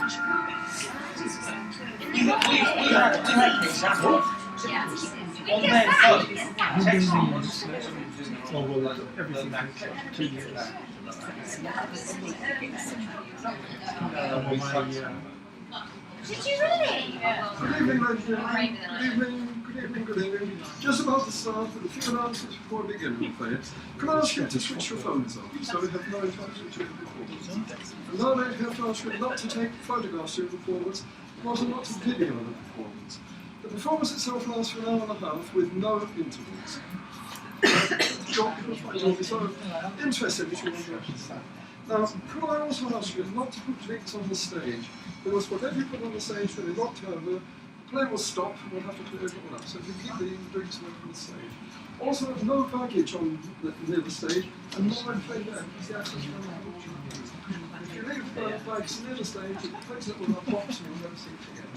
We had this example. On their phone, Everything takes 2 years. Did you really? Good evening. Just about to start with a few announcements before we begin, I'm afraid. Can I ask you to switch your phones off so we have no interaction during the performance? And now I have to ask you not to take photographs during the performance, and also not to video the performance. The performance itself lasts for an hour and a half with no intervals. You'll be so interested if you want to understand. Now, could I also ask you not to put drinks on the stage, because whatever you put on the stage when it's knocked over, the play will stop and we'll have to clear everyone up. So if you keep the drinks away from the stage. Also, no baggage near the stage, and no one play there, because the access from the if you leave bags near the stage, it plays it with a box and you'll never see it again.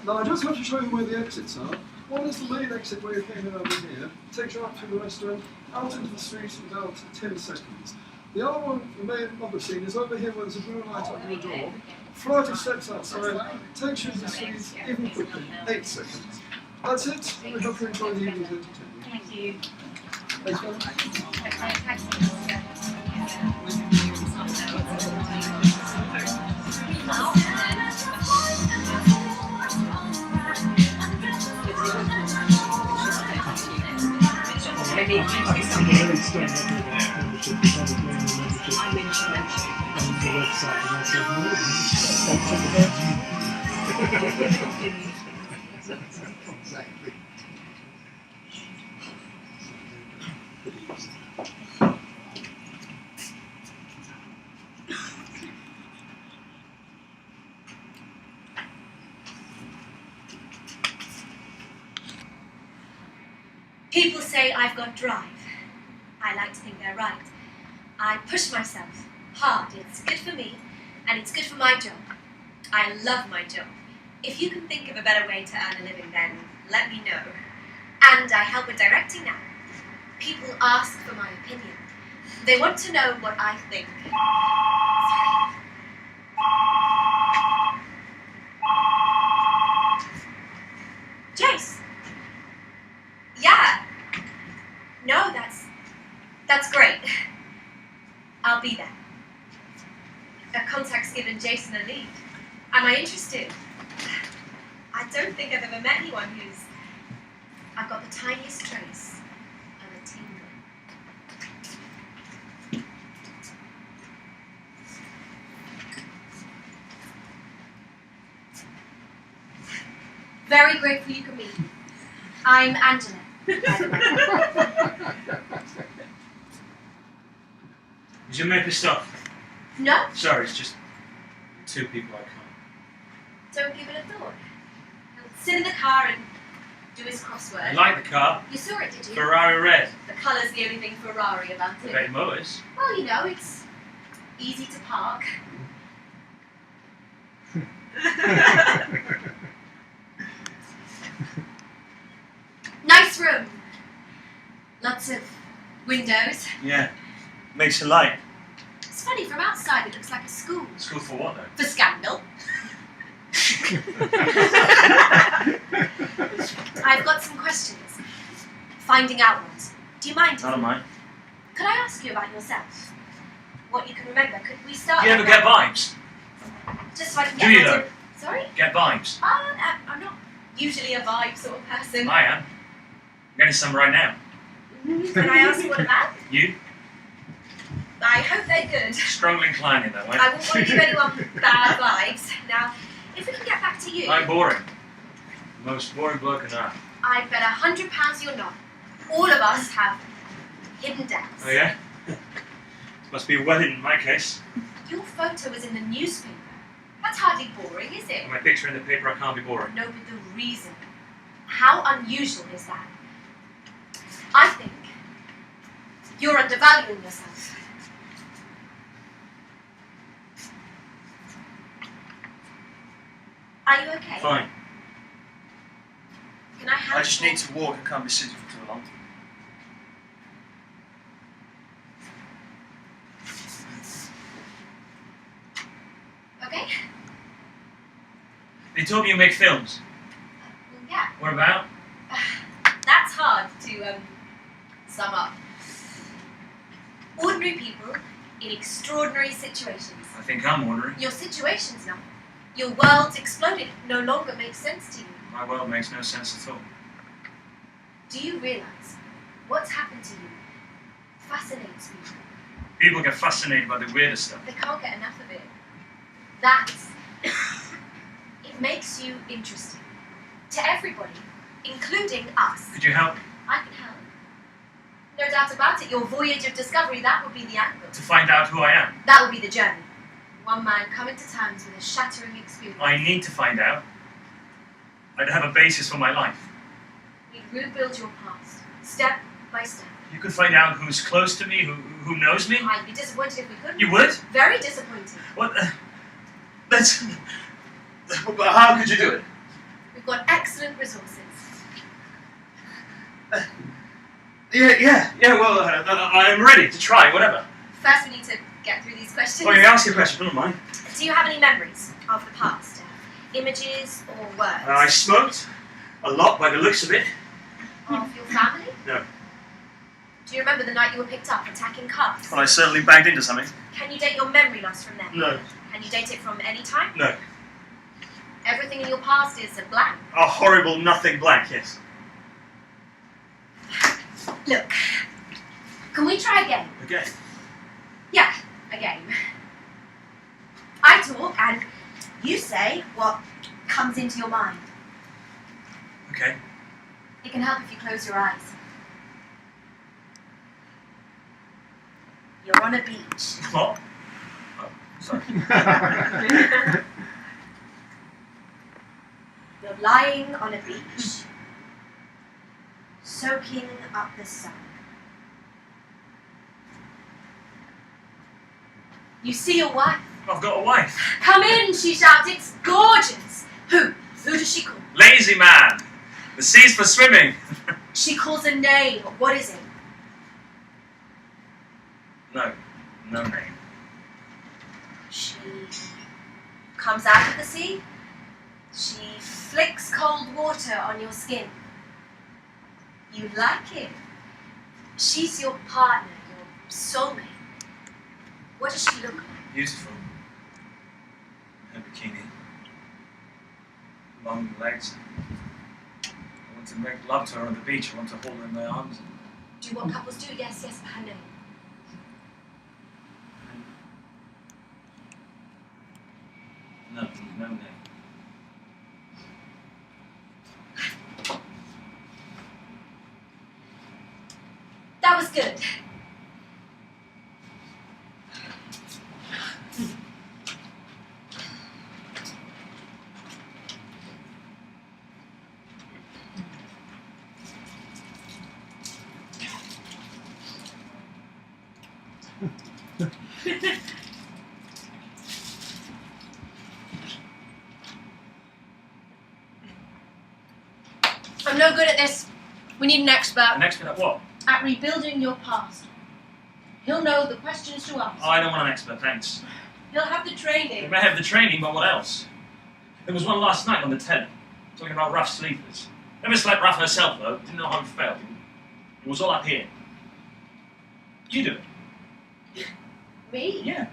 Now, I just have to show you where the exits are. One is the main exit where you came in over here, takes you up to the restaurant, out into the street in about 10 seconds. The other one you may not have seen is over here where there's a blue light under the door. Flight of steps outside, takes you to the street even quickly, 8 seconds. That's it. We hope you enjoy the evening's entertainment. Thank you. Thanks, man. People say I've got drive. I like to think they're right. I push myself hard. It's good for me, and it's good for my job. I love my job. If you can think of a better way to earn a living, then let me know. And I help with directing now. People ask for my opinion. They want to know what I think. Jace. Yeah. No, that's great. I'll be there. A contact's given Jason a lead. Am I interested? I don't think I've ever met anyone who's... I've got the tiniest trace of a tingle. Very grateful you could meet me. I'm Angela. Did you make the stuff? No? Sorry, it's just 2 people I can't. Don't give it a thought. He'll sit in the car and do his crossword. I like the car. You saw it, did you? Ferrari red. The colour's the only thing Ferrari about I it. bet motors. Well, you know, it's easy to park. Nice room. Lots of windows. Yeah. Makes a light. It's funny, from outside it looks like a school. School for what though? For scandal. I've got some questions. Finding out what. Do you mind? I don't mind. Could I ask you about yourself? What you can remember? Could we start? Do you ever get vibes? Just so I can Do get you my though? Sorry? Get vibes? I'm not usually a vibe sort of person. I am. I'm getting some right now. Can I ask what about? You? I hope they're good. Strongly inclining that way. I won't want to give anyone bad vibes. Now, if we can get back to you, I'm boring. The most boring bloke on earth. I'd bet £100 you're not. All of us have hidden depths. Oh yeah? Must be well in my case. Your photo was in the newspaper. That's hardly boring, is it? With my picture in the paper, I can't be boring. No, but the reason. How unusual is that? I think you're undervaluing yourself. Are you okay? Fine. Can I help? I just need to walk. I can't be sitting for too long. Okay. They told me you make films. Well, yeah, What about? that's hard to sum up. Ordinary people in extraordinary situations. I think I'm ordinary. Your situation's not. Your world's exploded. No longer makes sense to you. My world makes no sense at all. Do you realize what's happened to you fascinates people? People get fascinated by the weirdest stuff. They can't get enough of it. That's... it makes you interesting. To everybody, including us. Could you help me? I can help. No doubt about it, your voyage of discovery, that would be the angle. To find out who I am? That would be the journey. One man coming to terms with a shattering experience. I need to find out. I'd have a basis for my life. We'd rebuild your past, step by step. You could find out who's close to me, who knows me. I'd be disappointed if we couldn't. You would? Very disappointed. What? That's... How could you do it? We've got excellent resources. Yeah, well, I'm ready to try, whatever. First, we need to get through these questions. Oh, you ask your question, don't mind. Do you have any memories of the past? Images or words? I smoked a lot by the looks of it. Of your family? No. Do you remember the night you were picked up attacking cars? Well, I certainly banged into something. Can you date your memory loss from then? No. Can you date it from any time? No. Everything in your past is a blank. A horrible nothing blank, yes. Look, can we try again? Again? Yeah, a game. I talk and you say what comes into your mind. Okay. It can help if you close your eyes. You're on a beach. What? Oh, sorry. You're lying on a beach, soaking up the sun. You see your wife. I've got a wife. Come in, she shouts, it's gorgeous. Who? Who does she call? Lazy man. The sea's for swimming. She calls a name. What is it? No name. She comes out of the sea. She flicks cold water on your skin. You like it. She's your partner, your soulmate. What does she look like? Beautiful. Her bikini. Long legs. I want to make love to her on the beach. I want to hold her in my arms. Do what couples do? Yes, her name. No name. That was good. I'm no good at this. We need an expert. An expert at what? At rebuilding your past. He'll know the questions to ask. Oh, I don't want an expert, thanks. He'll have the They training. may have the training, but what else? There was one last night on the telly, talking about rough sleepers. Never slept rough herself, though. Didn't know how it felt. It was all up here. You do it. Me? Yeah.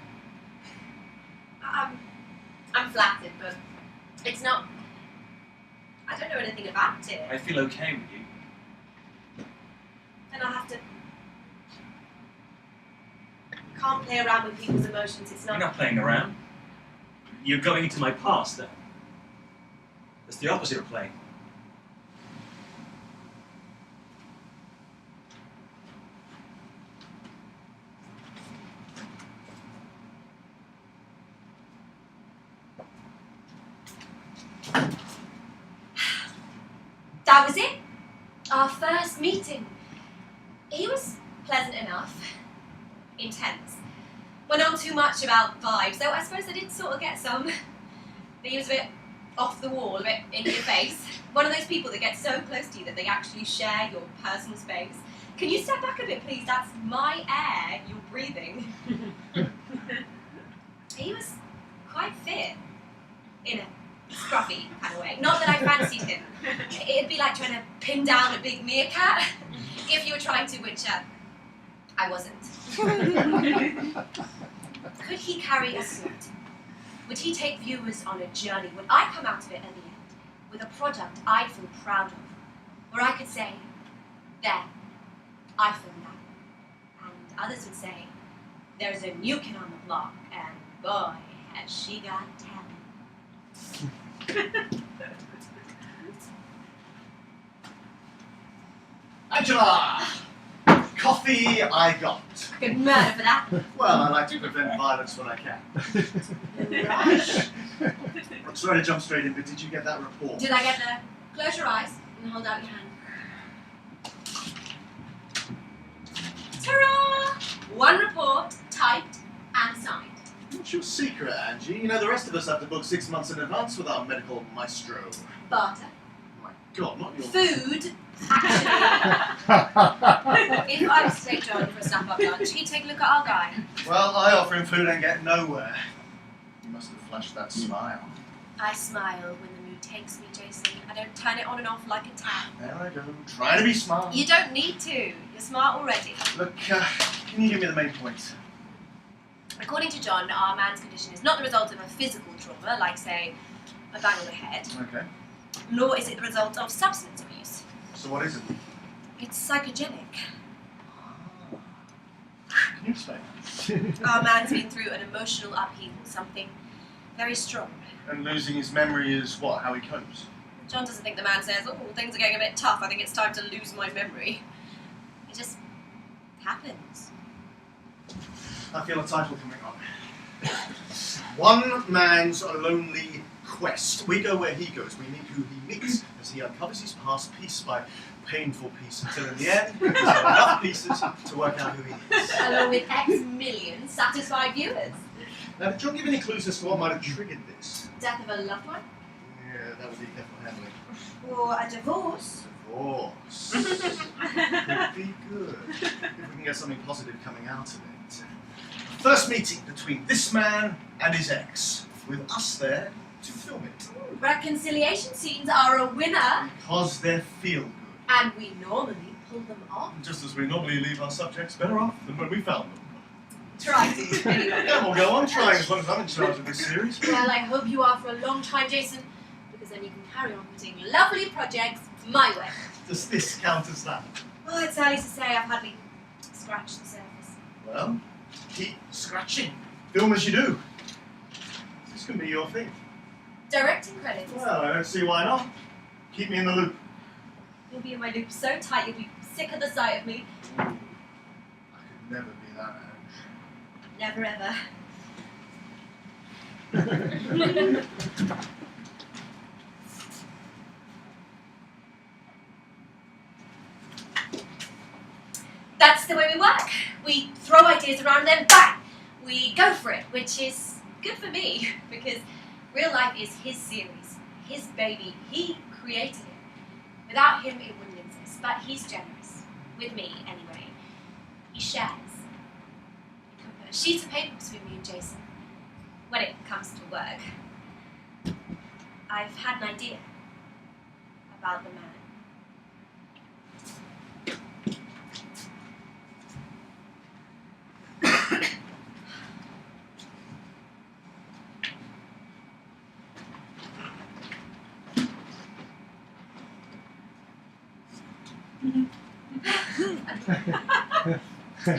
I'm flattered, but it's not... I don't know anything about it. I feel okay with you. Then I'll have to... Can't play around with people's emotions, it's You're not... not playing around. You're going into my past. That's the opposite of playing. That was it. Our first meeting. He was pleasant enough. Intense. Went on too much about vibes, though I suppose I did sort of get some. But he was a bit off the wall, a bit in your face. One of those people that get so close to you that they actually share your personal space. Can you step back a bit, please? That's my air you're breathing. He was quite fit. In a scruffy kind of way. Not that I fancied him. It'd be like trying to pin down a big meerkat if you were trying to, which I wasn't. Could he carry a suit? Would he take viewers on a journey? Would I come out of it at the end with a product I'd feel proud of? Or I could say, there, I filmed that. And others would say, there's a new kid on the block, and boy, has she got talent. Angela! Coffee I got. Good murder for that. Well, I like to prevent violence when I can. Right. I'm sorry to jump straight in, but did you get that report? Did I get the... Close your eyes and hold out your hand. Ta-ra! One report, typed and signed. What's your secret, Angie? You know, the rest of us have to book 6 months in advance with our medical maestro. Barter. My God, not your... Food. Actually, if I was to take John for a snap-up lunch, he'd take a look at our guy. Well, I offer him food and get nowhere. You must have flashed that smile. I smile when the mood takes me, Jason. I don't turn it on and off like a tap. There I go, trying to be smart. You don't need to. You're smart already. Look, can you give me the main point? According to John, our man's condition is not the result of a physical trauma, like, say, a bang on the head, Okay. nor is it the result of substance abuse. So what is it? It's psychogenic. Can you explain? Our man's been through an emotional upheaval, something very strong. And losing his memory is what? How he copes? John doesn't think the man says, oh, things are getting a bit tough, I think it's time to lose my memory. It just happens. I feel a title coming up. One Man's Lonely Quest. We go where he goes. We meet who he meets as he uncovers his past piece by painful piece until in the end there's enough pieces to work out who he is. Along with X million satisfied viewers. Now, did John give any clues as to what might have triggered this? Death of a loved one? Yeah, that would be careful handling. Or a divorce? Divorce. Could be good. If we can get something positive coming out of it. First meeting between this man and his ex, with us there to film it. Reconciliation scenes are a winner, Because they feel good. and we normally pull them off. Just as we normally leave our subjects better off than when we found them. Try to, anyway. Yeah, we'll go on trying as long as I'm in charge of this series. Well, I hope you are for a long time, Jason, because then you can carry on putting lovely projects my way. Does this count as that? Well, it's early to say I've hardly scratched the surface. Well, keep scratching. Film as you do. This can be your thing. Directing credits. Well, I don't see why not. Keep me in the loop. You'll be in my loop so tight you'll be sick of the sight of me. I could never be that Ange. Never ever. That's the way we work. We throw ideas around and then bang! We go for it, which is good for me because Real Life is his series, his baby. He created it. Without him, it wouldn't exist. But he's generous. With me, anyway. He shares. He can put a sheet of paper between me and Jason. When it comes to work, I've had an idea about the man.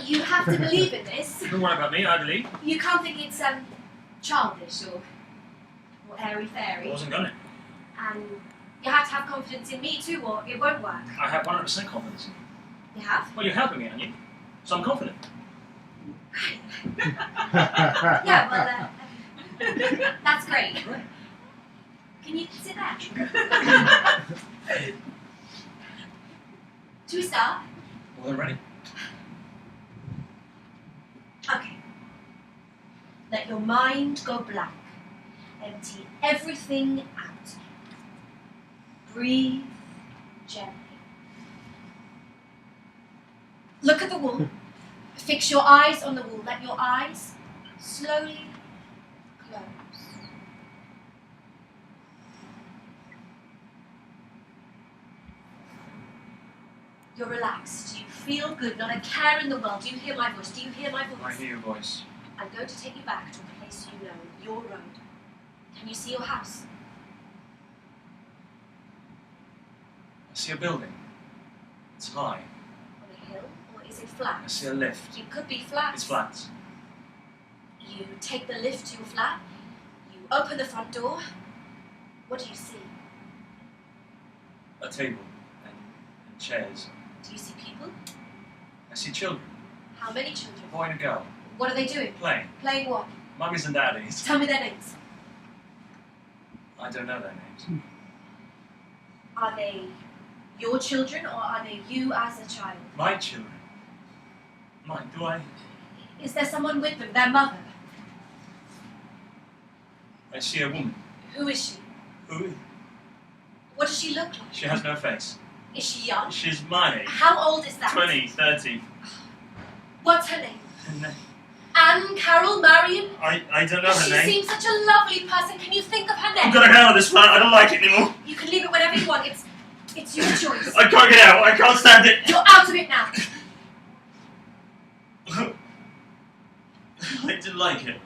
You have to believe in this. Don't worry about me, I believe. You can't think it's childish or airy I fairy. wasn't gonna. And you have to have confidence in me too, or it won't work. I have 100% confidence in you. You have? Well, you're helping me, aren't you? So I'm confident. Yeah, well, that's great. Can you sit there? Should we start? Well, then ready. Okay. Let your mind go blank. Empty everything out. Breathe gently. Look at the wall. Fix your eyes on the wall. Let your eyes slowly close. You're relaxed. You feel good. Not a care in the world. Do you hear my voice? Do you hear my voice? I hear your voice. I'm going to take you back to a place you know, your road. Can you see your house? I see a building. It's high. On a hill? Or is it flat? I see a lift. It could be flat. It's flat. You take the lift to your flat. You open the front door. What do you see? A table and chairs. Do you see people? I see children. How many children? A boy and a girl. What are they doing? Playing. Playing what? Mummies and daddies. Tell me their names. I don't know their names. Are they your children or are they you as a child? My children. Do I? Is there someone with them? Their mother? I see a woman. Who is she? Who? What does she look like? She has no face. Is she young? She's my age. How old is that? 20, 30. What's her name? Her name? Anne, Carol, Marion? I don't know her She name. seems such a lovely person. Can you think of her name? I'm gonna get out of this flat. I don't like it anymore. You can leave it whenever you want. It's your choice. I can't get out. I can't stand it. You're out of it now. I didn't like it.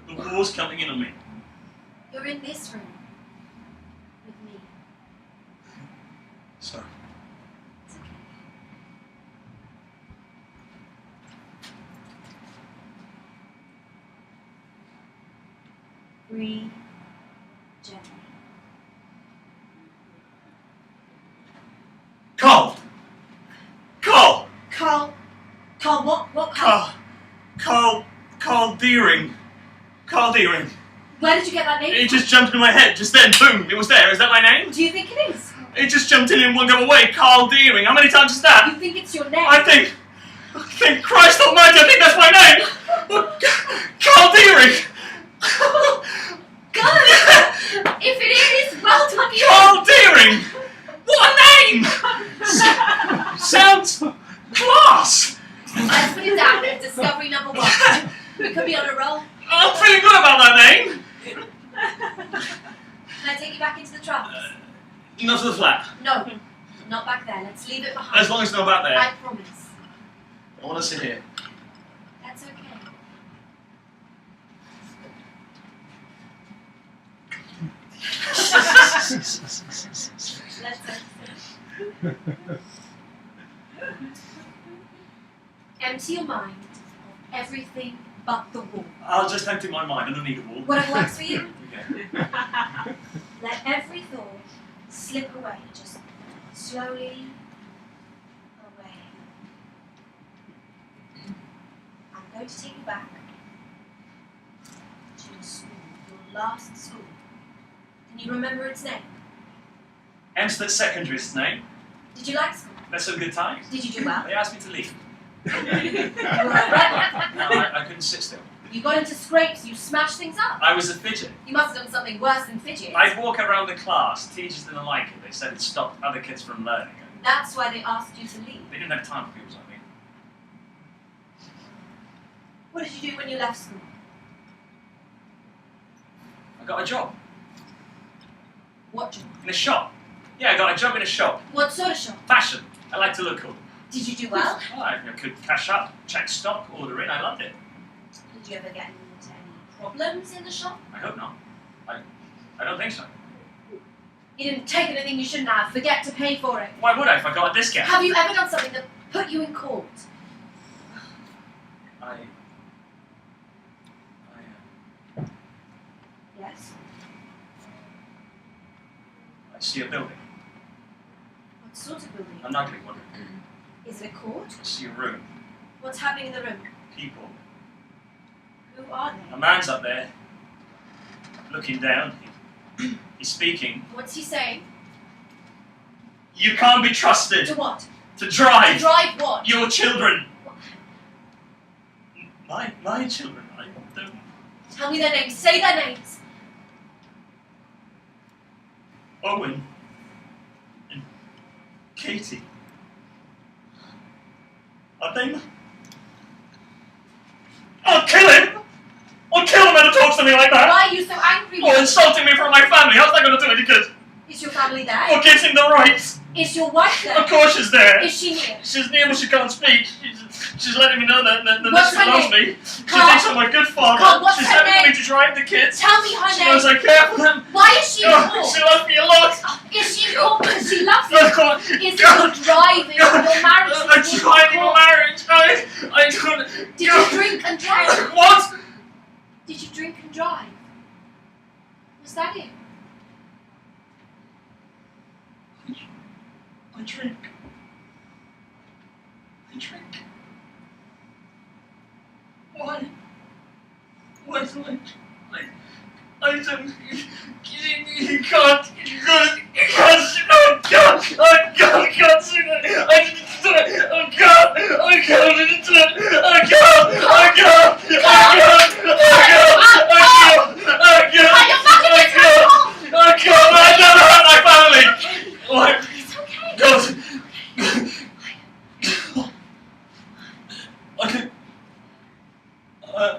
The war's coming in on me. You're in this room. With me. Sorry. It's okay. Breathe gently. Carl! Carl! Carl. Carl, what Carl? Carl Deering. Carl Deering. Where did you get that name? It just jumped into my head just then. Boom! It was there. Is that my name? Do you think it is? It just jumped in and won't go away. Carl Deering. How many times is that? You think it's your name? I think Christ Almighty, I think that's my name! Carl Deering! Good! If it is, well done you! Carl Deering! What a name! Sounds class! Let's put it down as discovery number 1. We could be on a roll. I'm feeling good about that name! Can I take you back into the tropics? Not to the flat. No, not back there. Let's leave it behind. As long as it's not back there. I promise. I want to sit here. That's okay. Let's empty your mind of everything but the wall. I'll just empty my mind. I don't need a wall. Whatever works for you. Okay. Let every thought slip away, just slowly away. I'm going to take you back to your school, your last school. Can you remember its name? Amstead Secondary's name. Did you like school? That's some good times. Did you do well? They asked me to leave. You were a rebel. No, I couldn't sit still. You got into scrapes, you smashed things up. I was a fidget. You must have done something worse than fidget. I'd walk around the class. Teachers didn't like it. They said it stopped other kids from learning. That's why they asked you to leave. They didn't have time for people like me. What did you do when you left school? I got a job What job? in a shop. Yeah, I got a job in a shop. What sort of shop? Fashion. I like to look cool. Did you do well? Well, I could cash up, check stock, order in. I loved it. Did you ever get into any problems in the shop? I hope not. I don't think so. You didn't take anything you shouldn't have. Forget to pay for it. Why would I if I got a discount? Have you ever done something that put you in court? Yes. I see a building. What sort of building? An ugly one. Is it a court? I see a room. What's happening in the room? People. Who are A they? man's up there, looking down. He's speaking. What's he saying? You can't be trusted To what? to To drive drive what? your children. My children. I don't. Tell me their names. Say their names. Owen and Katie. Are they? I'll kill him. I'll kill him when he talks to me like that. Why are you so angry? Or insulting me in front of my family. How's that going to do any good? Is your family there? Or gives him the rights Is your wife there? Of course she's there. Is she near? She's near, but she can't speak. She's letting me know that What's she her loves name? me. She Carl. thinks I'm a good father. Carl, what's she's her happy for name? me to drive the kids. Tell me her She name. knows I care for them. Why is she Oh, poor? she loves me a lot. Is she poor because she loves you? Of course. Is it your driving or your marriage? I'm that you driving a poor? marriage. I don't. Did you drink and drive? What? Did you drink and drive? Was that it? I drink. I drink. Why? Why do I don't. You can't. Oh God! Oh God! I can't see that. I didn't do it. Oh God! Oh God! I didn't do it. Oh God! Oh God! Oh God! Oh God! Oh God! Oh God! Oh God! I never hurt my family. What? It's okay. God.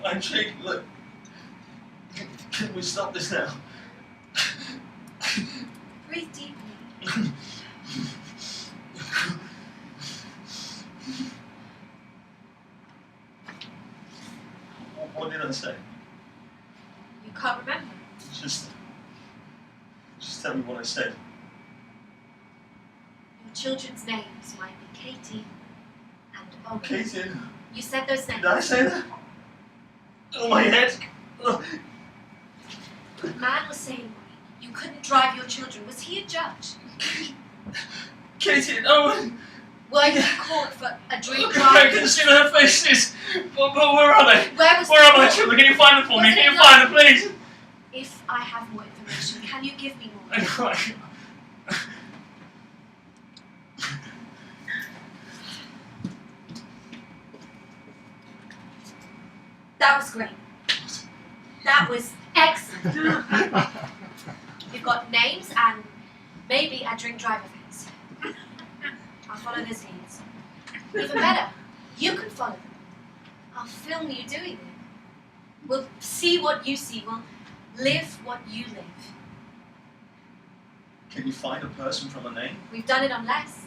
I'm shaking. Look. Can we stop this now? Breathe deeply. What did I say? You can't remember. Just tell me what I said. Your children's names might be Katie and Olga. Katie, You said those names. did I say that? Oh, my head. Oh. The man was saying you couldn't drive your children. Was he a judge? Katie, no. Were you caught for a drink I drive? can see their faces. But where are they? Where was Where the are my court? children? Can you find them for me? Was Can it you not- find them, please? If I have more information, can you give me more? I cry. That was great. That was excellent. You've got names and maybe a drink drive offence. I'll follow those leads. Even better, you can follow them. I'll film you doing it. We'll see what you see. We'll live what you live. Can you find a person from a name? We've done it on less.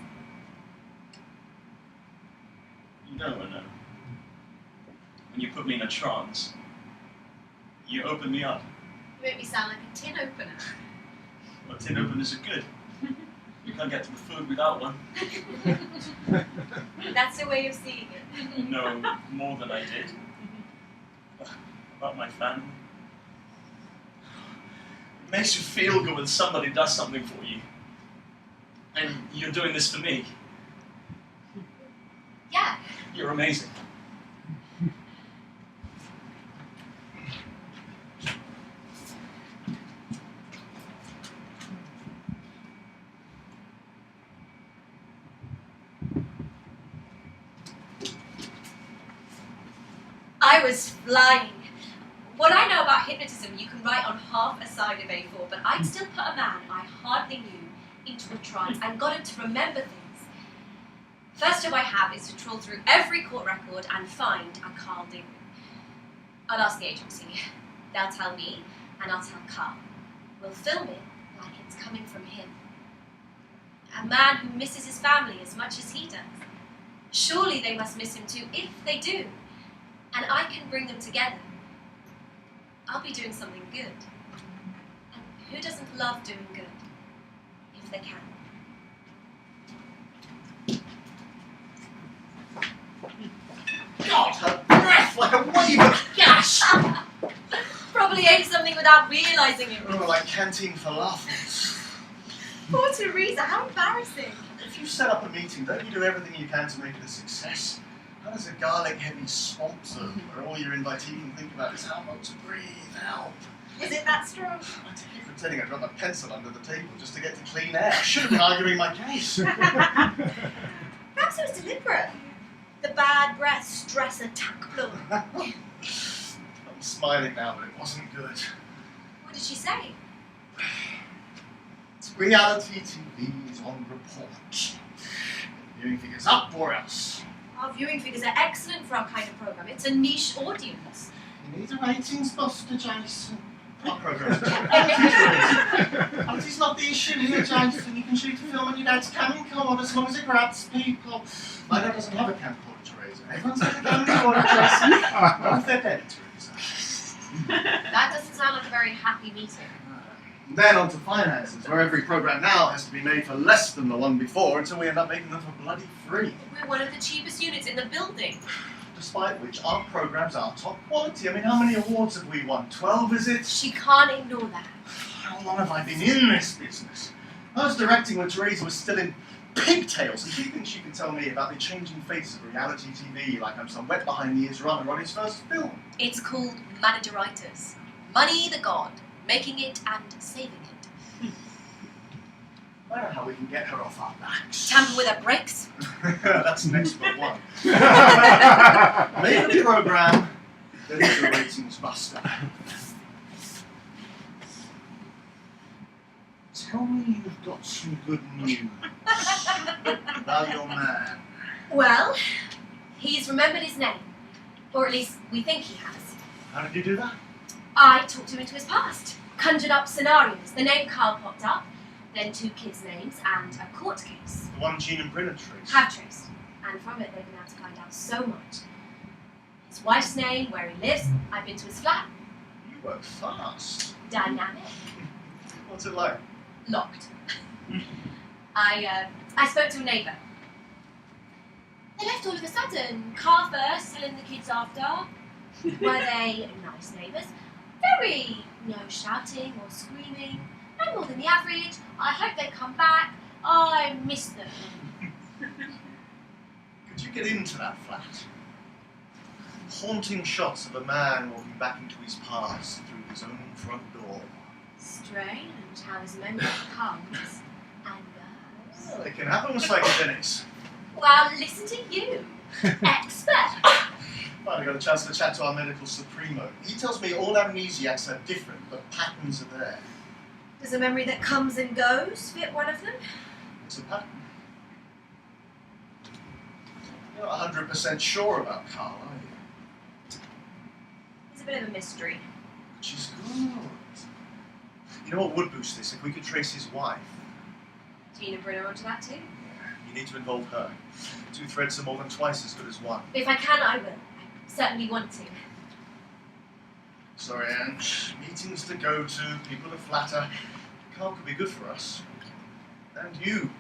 You don't know. When you put me in a trance, you open me up. You make me sound like a tin opener. Well, tin openers are good. You can't get to the food without one. That's a way of seeing it. You know more than I did about my family. It makes you feel good when somebody does something for you. And you're doing this for me. Yeah. You're amazing. I was flying. What I know about hypnotism, you can write on half a side of A4, but I'd still put a man I hardly knew into a trance and got him to remember things. First job I have is to trawl through every court record and find a Carl Ding. I'll ask the agency. They'll tell me, and I'll tell Carl. We'll film it like it's coming from him. A man who misses his family as much as he does. Surely they must miss him too, if they do. And I can bring them together. I'll be doing something good. And who doesn't love doing good, if they can? God, her breath like a wave of gas! Probably ate something without realising it. Oh, like canteen falafels. Poor Teresa, how embarrassing. If you set up a meeting, don't you do everything you can to make it a success? How does a garlic-heavy swamp zone where all your invitees can think about is how not to breathe out? Is it that strong? I keep pretending I dropped my pencil under the table just to get to clean air. I should have been arguing my case. Perhaps it was deliberate. The bad breath, stress attack blow. I'm smiling now, but it wasn't good. What did she say? Reality TV is on report. Viewing figures up or else. Our viewing figures are excellent for our kind of programme. It's a niche audience. You need a ratings buster, Jason. Our program's But he's not the the issue here, Jason. You can shoot a film on your dad's camcorder as long as it grabs people. My dad doesn't have a camcorder, Teresa. Everyone's got a camcorder, Jason. Not if they're dead, Teresa. That doesn't sound like a very happy meeting. Then on to finances, where every program now has to be made for less than the one before until we end up making them for bloody free. We're one of the cheapest units in the building. Despite which, our programs are top quality. I mean, how many awards have we won? 12, is it? She can't ignore that. How long have I been in this business? I was directing when Teresa was still in pigtails, and she thinks she can tell me about the changing faces of reality TV like I'm some wet behind the ears runner on his first film. It's called manageritis. Money the god, making it and saving it. I know how we can get her off our backs. Tamper with her brakes. That's next but one. Make the program, then it's the ratings buster. Tell me you've got some good news about your man. Well, he's remembered his name. Or at least we think he has. How did you do that? I talked him into his past. Conjured up scenarios. The name Carl popped up. Then 2 kids' names and a court case. The one Gene and Brynn traced. Have traced. And from it they've been able to find out so much. His wife's name, where he lives. I've been to his flat. You work fast. Dynamic. What's it like? Locked. I spoke to a neighbour. They left all of a sudden. Car first, selling the kids after. Were they nice neighbours? Very no shouting or screaming. No more than the average. I hope they come back. I miss them. Could you get into that flat? Haunting shots of a man walking back into his past through his own front door. Strange how his memory comes and goes. Well, it can happen with psychedelics. Well, listen to you, expert. Finally got a chance to chat to our medical supremo. He tells me all amnesiacs are different, but patterns are there. Does a memory that comes and goes fit one of them? It's a pattern. You're not 100% sure about Carl, are you? It's a bit of a mystery. She's good. You know what would boost this? If we could trace his wife. Gene and Bruno onto that too? You need to involve her. 2 threads are more than twice as good as one. If I can, I will. I certainly want to. Sorry, Ange. Meetings to go to, people to flatter. Carl could be good for us. And you.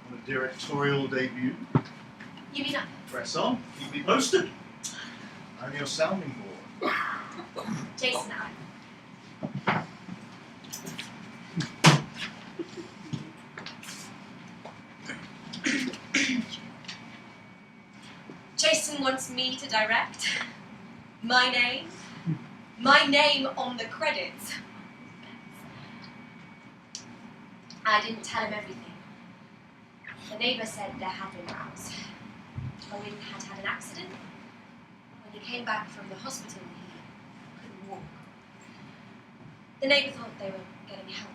On a directorial debut. You mean Press on. Keep me posted. I'm your sounding board. Jason and I? Jason wants me to direct. My name on the credits. I didn't tell him everything. The neighbour said there had been rows. Owen had had an accident. When he came back from the hospital, he couldn't walk. The neighbour thought they were getting help.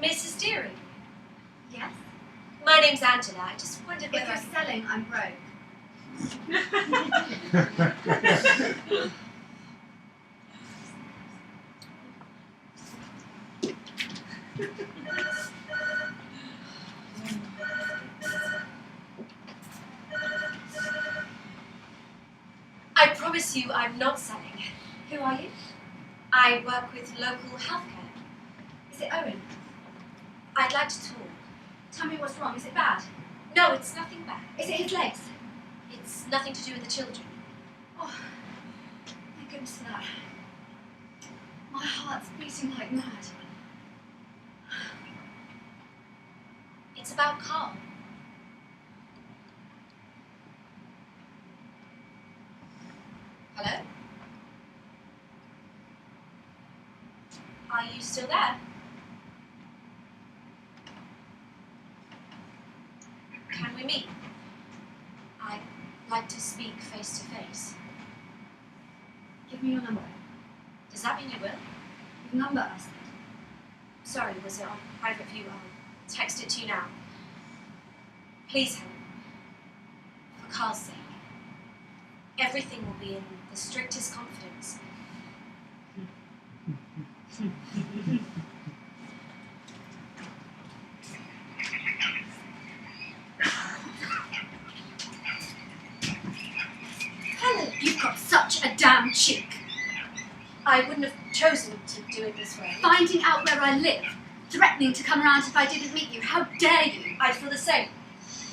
Mrs. Deary? Yes? My name's Angela. I just wondered If whether you're selling, I'm broke. I promise you I'm not selling. Who are you? I work with local healthcare. Is it Owen? I'd like to talk. Tell me what's wrong. Is it bad? No, it's nothing bad. Is it his legs? It's nothing to do with the children. Oh, thank goodness for that. My heart's beating like mad. It's about Carl. Hello? Are you still there? you mean? I like to speak face to face. Give me your number. Does that mean you will? Your number, I said. Sorry, was it on private view? I'll text it to you now. Please, Helen. For Carl's sake. Everything will be in the strictest confidence. Helen, you've got such a damn cheek. I wouldn't have chosen to do it this way. Finding out where I live, threatening to come around if I didn't meet you. How dare you? I'd feel the same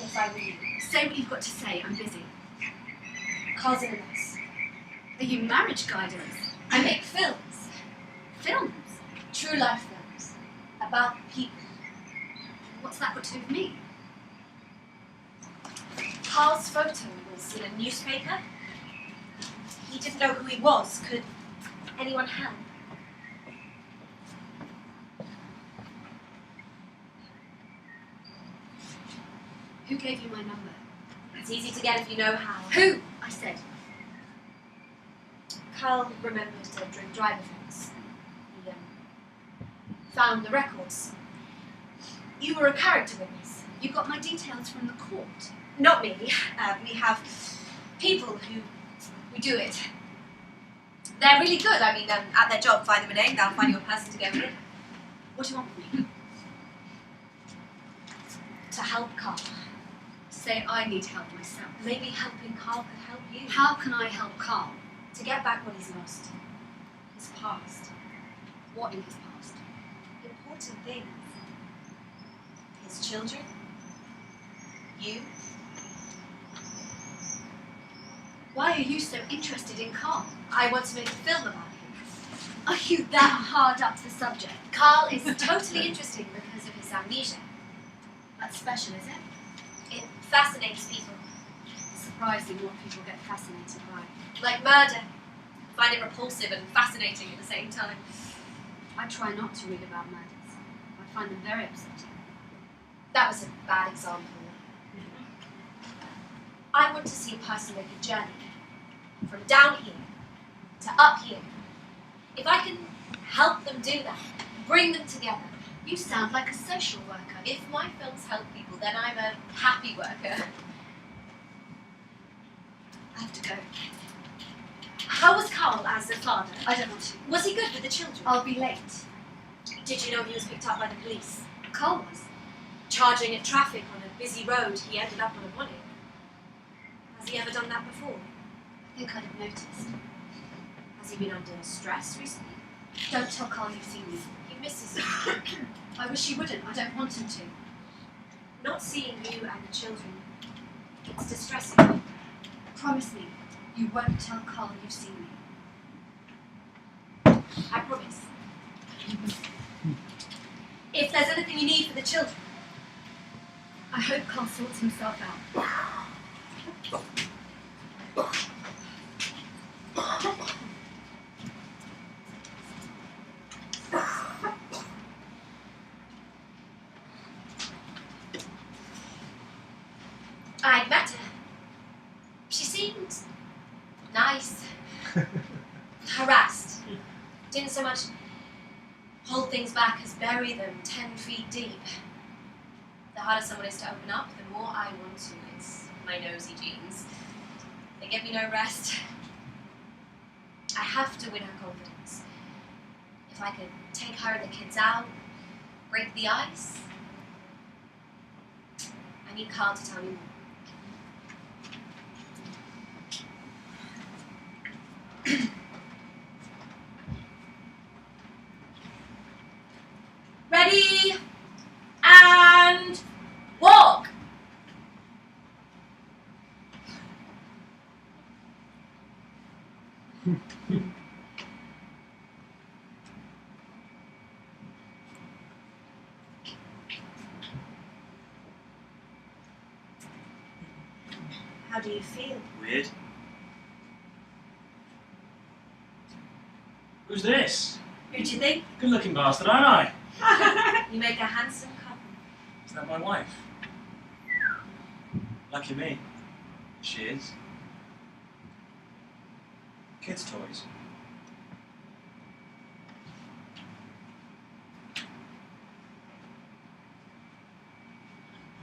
if I were you. Say what you've got to say. I'm busy. Carl's in a mess. Are you marriage guidance? I make films. Films? True life films. About people. What's that got to do with me? Carl's photo was in a newspaper. He didn't know who he was. Could anyone help? Who gave you my number? It's easy to get if you know how. Who? I said. Carl remembered a drink drive offence. He found the records. You were a character witness. You got my details from the court. Not me. We have people who do it. They're really good. I mean, at their job, find them a name, they'll find you a person to go with. What do you want from me? To help Carl. Say I need help myself. Maybe helping Carl could help you. How can I help Carl? To get back what he's lost. His past. What in his past? Important things. His children. You. Why are you so interested in Carl? I want to make a film about him. Are you that hard up the subject? Carl is totally interesting because of his amnesia. That's special, is it? It fascinates people. Surprising what people get fascinated by. Like murder. Find it repulsive and fascinating at the same time. I try not to read about murders. I find them very upsetting. That was a bad example. I want to see a person make a journey from down here to up here. If I can help them do that, bring them together. You sound like a social worker. If my films help people, then I'm a happy worker. I have to go. How was Carl as a father? I don't want to. Was he good with the children? I'll be late. Did you know he was picked up by the police? Carl was. Charging at traffic on a busy road, he ended up on a bonnet. Has he ever done that before? I think I'd have noticed. Has he been under stress recently? Don't tell Carl you've seen me. He misses you. I wish he wouldn't. I don't want him to. Not seeing you and the children, it's distressing. Promise me you won't tell Carl you've seen me. I promise. If there's anything you need for the children, I hope Carl sorts himself out. I'd met her. She seemed nice, harassed. Didn't so much hold things back as bury them 10 feet deep. The harder someone is to open up, the more I want to. It's my nosy genes. They give me no rest. I have to win her confidence. If I could take her and the kids out, break the ice, I need Carl to tell me more. Ready, and walk. How do you feel? Weird. Who's this? Who do you think? Good looking bastard, aren't I? You make a handsome couple. Is that my wife? Lucky me. She is. Kids' toys.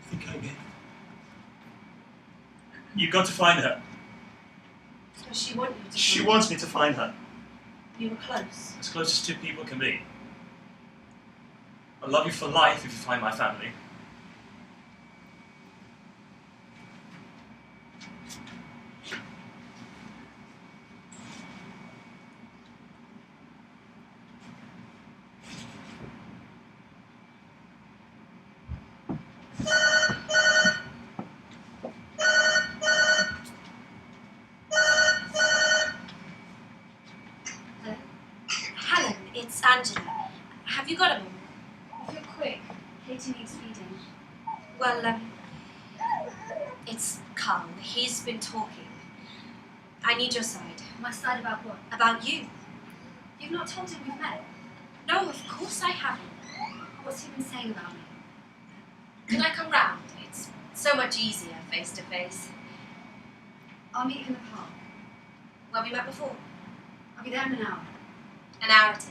I think I get. You've got to find her. Does she want you to She find wants me to find her. You were close. As close as two people can be. I'll love you for life if you find my family. Helen, it's Angela. Have you got a moment? If you're quick, Katie needs feeding. Well, it's Carl. He's been talking. I need your side. My side about what? About you. You've not told him we've met. No, of course I haven't. What's he been saying about me? Can I come round? It's so much easier face to face. I'll meet you in the park. Where we met before. I'll be there in an hour. An hour it is.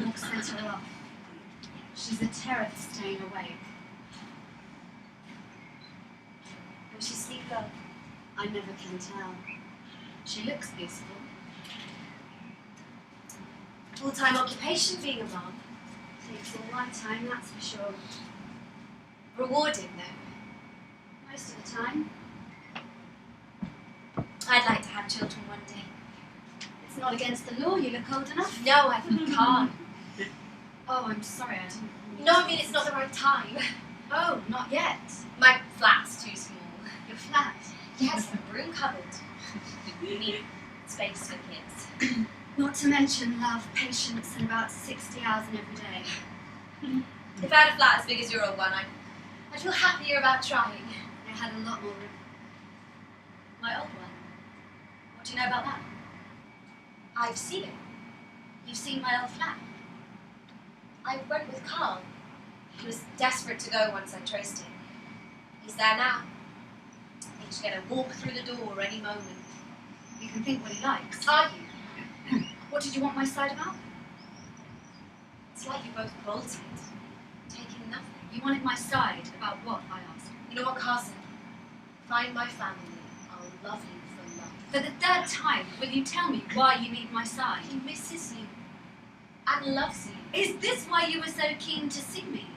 Walk sent her off. She's a terror for staying awake. Will she sleep well? I never can tell. She looks peaceful. Full-time occupation being a mom. Takes all my time, that's for sure. Rewarding though. Most of the time. I'd like to have children one day. It's not against the law, you look old enough. No, I can't. Oh, I'm sorry, I didn't mean No, to- I mean it's not the right time. Oh, not yet. My flat's too small. Your flat. Yes, a room cupboard. We need space for kids. Not to mention love, patience, and about 60 hours in every day. If I had a flat as big as your old one, I'd feel happier about trying. I had a lot more room. My old one. What do you know about that? I've seen it. You've seen my old flat. I went with Carl. He was desperate to go once I traced him. He's there now. He's going to walk through the door any moment. You can think what he likes. Are you? What did you want my side about? It's like you both bolted, taking nothing. You wanted my side about what, I asked. You know what Carl said? Find my family. I'll love you for life. For the third time, will you tell me why you need my side? He misses you and loves you. Is this why you were so keen to see me?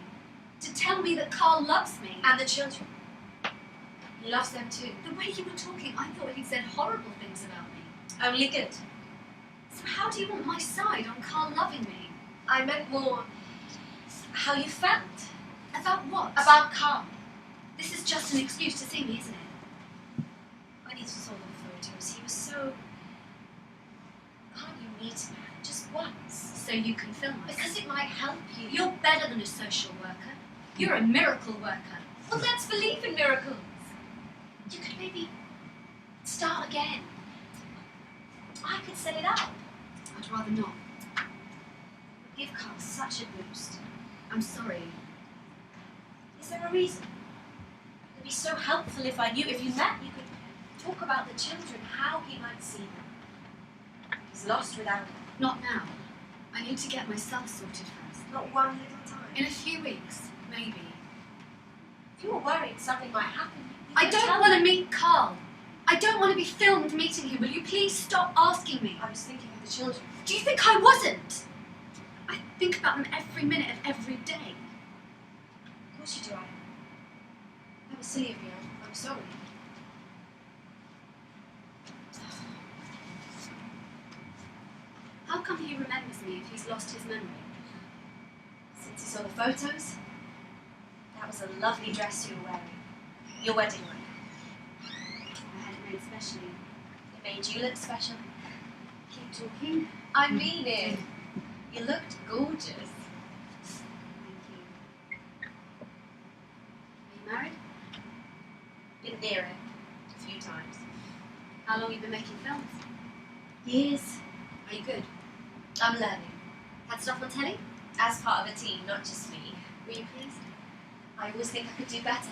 To tell me that Carl loves me? And the children. He loves them too. The way you were talking, I thought he'd said horrible things about me. Only good. So how do you want my side on Carl loving me? I meant more how you felt. About what? About Carl. This is just an excuse to see me, isn't it? When he saw the photos, he was so... Can't you meet him just once? So you can film us. Because it might help you. You're better than a social worker. You're a miracle worker. Well, let's believe in miracles. You could maybe start again. I could set it up. I'd rather not. Give Carl such a boost. I'm sorry. Is there a reason? It'd be so helpful if I knew. If you met, you could talk about the children, how he might see them. He's lost without them. Not now. I need to get myself sorted first. Not one little time. In a few weeks, maybe. If you were worried something might happen, you I could don't tell want to me. meet Carl. I don't want to be filmed meeting him. Will you please stop asking me? I was thinking of the children. Do you think I wasn't? I think about them every minute of every day. Of course you do, Adam. That was silly of me. I'm sorry. How come he remembers me if he's lost his memory? Since he saw the photos, that was a lovely dress you were wearing. Your wedding one. I had it made specially. Made you look special. Keep talking. I mean it. You looked gorgeous. Thank you. Are you married? Been near it. A few times. How long have you been making films? Years. Are you good? I'm learning. Had stuff on telly? As part of a team, not just me. Were you pleased? I always think I could do better.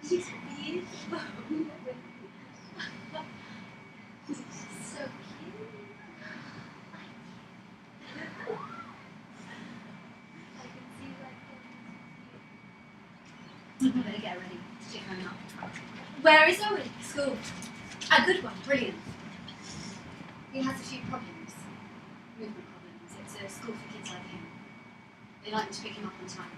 She's beautiful. So cute. I can see You better get ready to take home now. Where is Owen? School. A good one, brilliant. He has a few problems. Movement problems. It's a school for kids like him. They like to pick him up on time.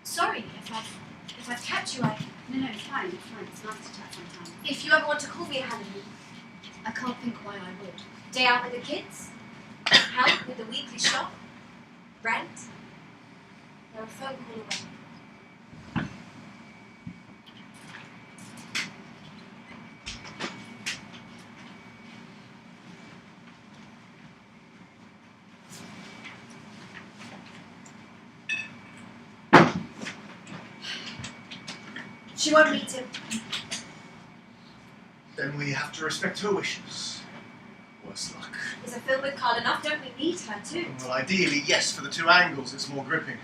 Sorry if I've kept you. No, it's fine, it's fine. It's nice to chat sometimes. If you ever want to call me Helen, I can't think why I would. day out with the kids, help with the weekly shop, rent, they're a phone call away. She won't meet him. Then we have to respect her wishes. Worse luck. Is a film with Carl enough? Don't we need her too? Well, ideally, yes, for the two angles, it's more gripping.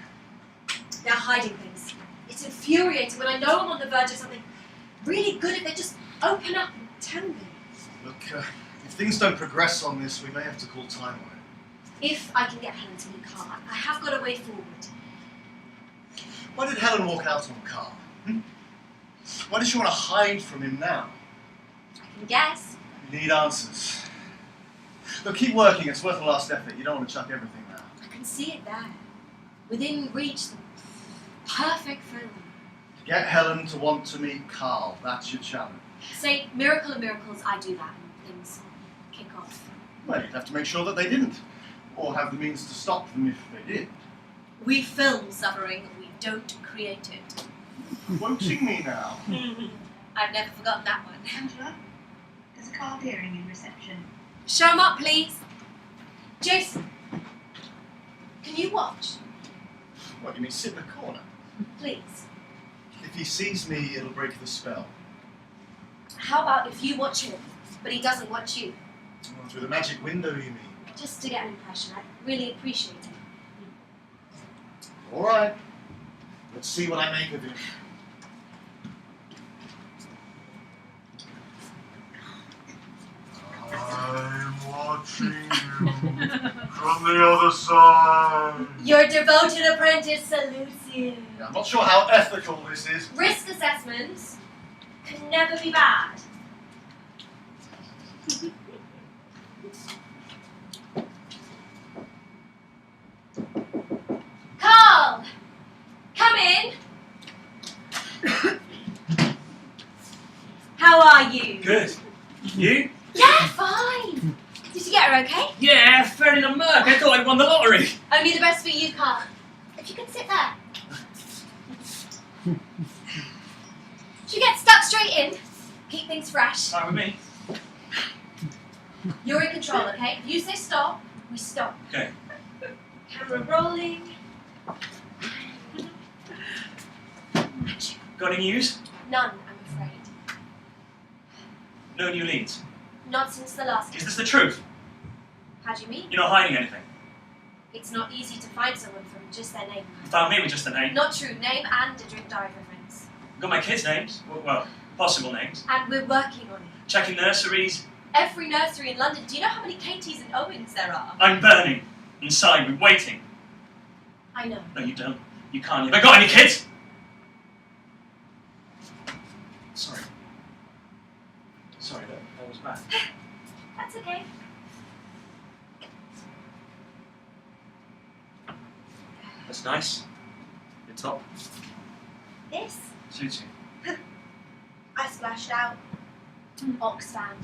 They're hiding things. It's infuriating when I know I'm on the verge of something really good if they just open up and tell me. Look, if things don't progress on this, we may have to call time on it. If I can get Helen to meet Carl, I have got a way forward. Why did Helen walk out on Carl? Why does she want to hide from him now? I can guess. You need answers. Look, keep working. It's worth the last effort. You don't want to chuck everything now. I can see it there. Within reach, the perfect film. Get Helen to want to meet Carl. That's your challenge. Say, miracle of miracles, I do that and things kick off. Well, you'd have to make sure that they didn't. Or have the means to stop them if they did. We film suffering, we don't create it. Quoting me now. I've never forgotten that one. Angela, there's a card hearing in reception. Show 'em up, please. Jason, can you watch? What, you mean sit in a corner? Please. If he sees me, it'll break the spell. How about if you watch him, but he doesn't watch you? Well, through the magic window, you mean? Just to get an impression. I'd really appreciate it. All right. Let's see what I make of it. I'm watching you from the other side. Your devoted apprentice salutes you. I'm not sure how ethical this is. Risk assessments can never be bad. Carl! Come in! How are you? Good. You? Yeah, fine. Did you get her okay? Yeah, fair in the murk. I thought I'd won the lottery. Only the best for you, Carl. If you can sit there. If you get stuck straight in, keep things fresh. Fine with me. You're in control, okay? If you say stop, we stop. Okay. Camera rolling. Action. Got any news? None, I'm afraid. No new leads. Not since the last Is this the truth? How do you mean? You're not hiding anything. It's not easy to find someone from just their name. You found me with just a name. Not true. Name and a drink diary reference. Got my kids' names. Well, possible names. And we're working on it. Checking nurseries. Every nursery in London. Do you know how many Katies and Owens there are? I'm burning. Inside, we're waiting. I know. No, you don't. You can't. You haven't got any kids? Sorry. Sorry, that was bad. That's okay. That's nice. Your top. This, Suits you. I splashed out. Oxfam.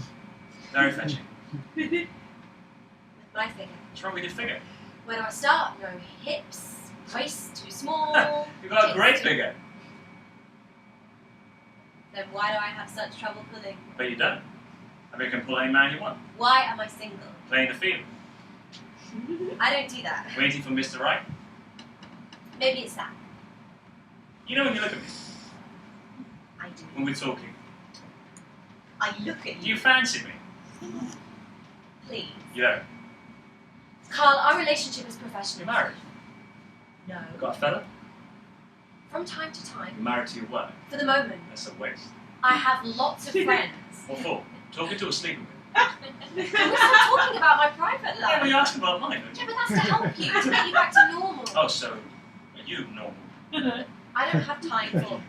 Very fetching. With my figure. What's wrong with your figure? Where do I start? No hips, waist too small. You've got a tits great too- figure. Then why do I have such trouble pulling? But you don't. I mean, you can pull any man you want. Why am I single? Playing the field. I don't do that. Waiting for Mr. Right. Maybe it's that. You know when you look at me, I do. when we're talking, I look at do you. you fancy me? Please. You don't. Carl, our relationship is You're professional. married. No. You've got a fella. From time to time, You're married to your work. for the moment, That's a waste. I have lots of friends. What for? Talking to a sleeper. We're still talking about my private Yeah, well, life. you asked about mine, don't Yeah, you? but that's to help you, to get you back to normal. Oh, so are you normal? I don't have time for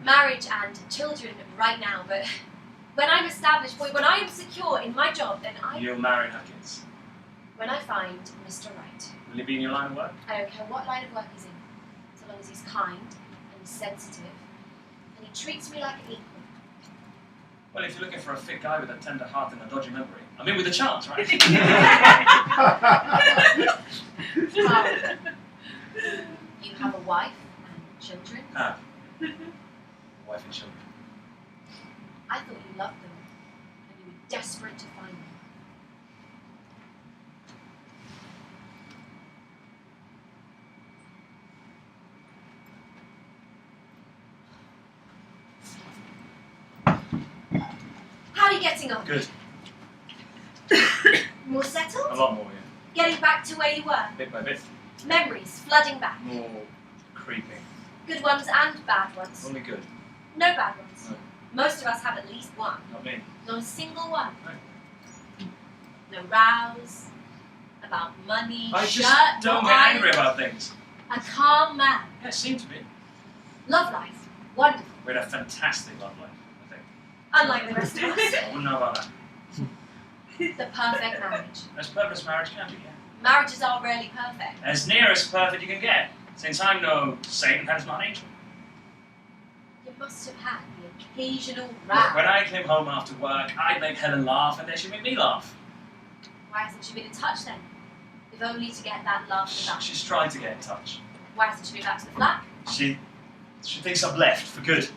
marriage and children right now, but when I'm established, when I am secure in my job, then You'll marry and have kids. when I find Mr. Right. Will he be in your line of work? I don't care what line of work he's in, so long as he's kind and sensitive, and he treats me like an equal. Well, if you're looking for a fit guy with a tender heart and a dodgy memory, I mean, with a chance, right? You have a wife and children. Have. Wife and children. I thought you loved them, and you were desperate to find them. How are you getting on? Good. More A settled? lot more, yeah. Getting back to where you were? Bit by bit. Memories flooding back. More creeping. Good ones and bad ones. Only good. No bad ones. No. Most of us have at least one. Not me. Not a single one. No. No rows about money, I just shirt, don't no get eyes. angry about things. A calm man. Yeah, it seemed to be. Love life. Wonderful. We had a fantastic love life, I think. Unlike the rest of us. I wouldn't know about that. The perfect marriage. As perfect as marriage can be, yeah. Marriages are rarely perfect. As near as perfect you can get, since I'm no saint and hence not an angel. You must have had the occasional When row. I came home after work, I'd make Helen laugh, and then she'd make me laugh. Why hasn't she been in touch then? If only to get that laughter back. She's tried to get in touch. Why hasn't she been back to the flat? She thinks I've left for good.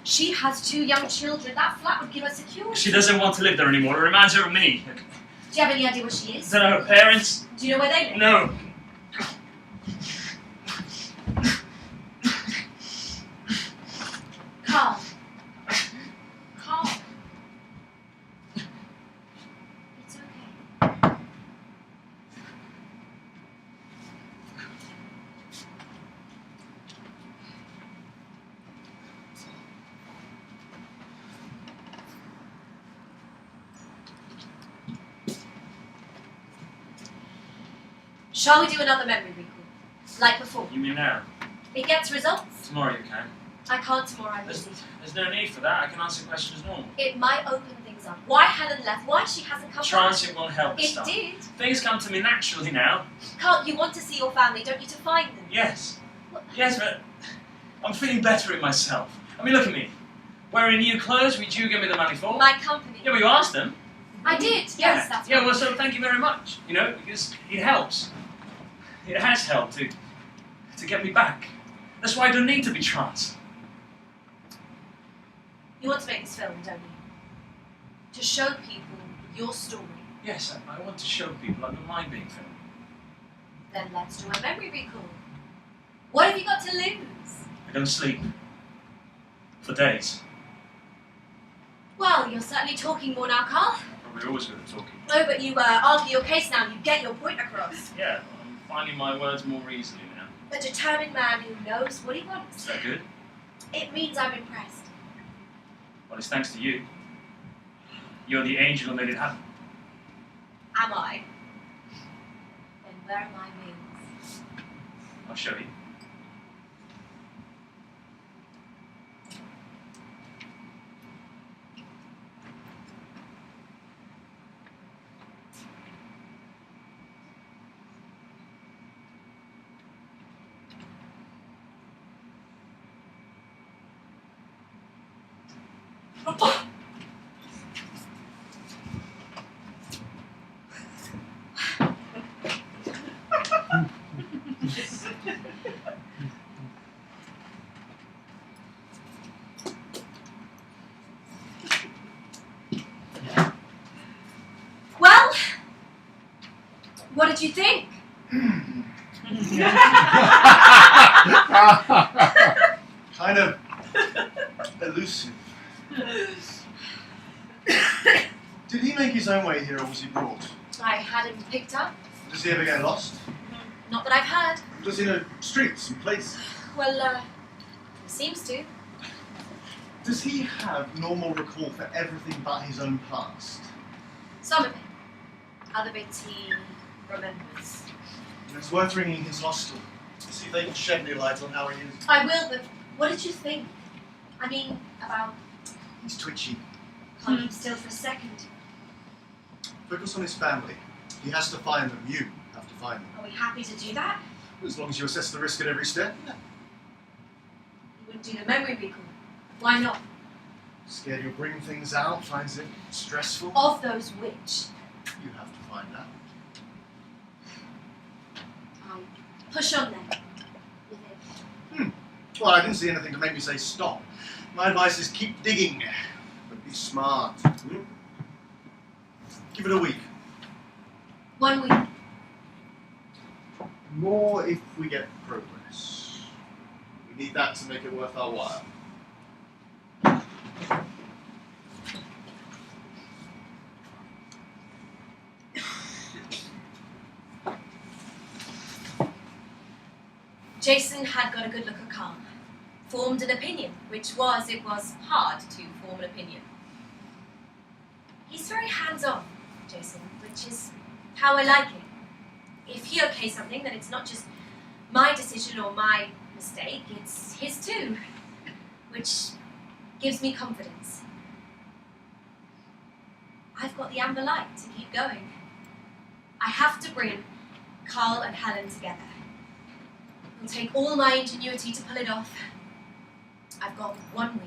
She has 2 young children. That flat would give her security. She doesn't want to live there anymore. It reminds her of me. Do you have any idea where she is? Don't know her parents. Do you know where they live? No. Carl. Carl. It's okay. Shall we do another memory recall? Like before. You mean now? It gets results. Tomorrow you can. I can't tomorrow, I'm There's, busy. there's no need for that. I can answer questions as normal. It might open things up. Why Helen left, why she hasn't come Chance back. it won't help this It stuff. did. Things come to me naturally now. Carl, you want to see your family, don't you, to find them? Yes. What? Yes, but I'm feeling better in myself. I mean, look at me. Wearing new clothes, which you give me the money for. My company. Yeah, but you asked them. I did, yes, that's Yeah, right. well, so thank you very much. You know, because it helps. It has helped to get me back. That's why I don't need to be trans. You want to make this film, don't you? To show people your story. Yes, I want to show people I don't mind being filmed. Then let's do a memory recall. What have you got to lose? I don't sleep. For days. Well, you're certainly talking more now, Carl. Probably always good at talking. No, but you argue your case now, you get your point across. Yeah, I'm finding my words more easily now. A determined man who knows what he Is wants. that good? It means I'm impressed. Well, it's thanks to you. You're the angel who made it happen. Am I? Then where are my wings? I'll show you. What did you think? Kind of elusive. Did he make his own way here, or was he brought? I had him picked up. Does he ever get lost? Not that I've heard. Does he know streets and places? Well, seems to. Does he have normal recall for everything but his own past? Some of it. Other bits he remembers. It's worth ringing his hostel to see if they can shed any light on how he is. I will, but what did you think? I mean, about... He's twitchy. Can't keep still for a second. Focus on his family. He has to find them. You have to find them. Are we happy to do that? As long as you assess the risk at every step. You wouldn't do the memory recall. Why not? Scared you'll bring things out, finds it stressful. Of those which? You have to find out. I push on then. With it. Well, I didn't see anything to make me say stop. My advice is keep digging, but be smart. Give it a week. 1 week. More if we get progress. We need that to make it worth our while. Jason had got a good look at Carl. Formed an opinion, it was hard to form an opinion. He's very hands-on, Jason, which is how I like it. If he okays something, then it's not just my decision or my mistake, it's his too, which gives me confidence. I've got the amber light to keep going. I have to bring Carl and Helen together. It'll take all my ingenuity to pull it off. I've got 1 week.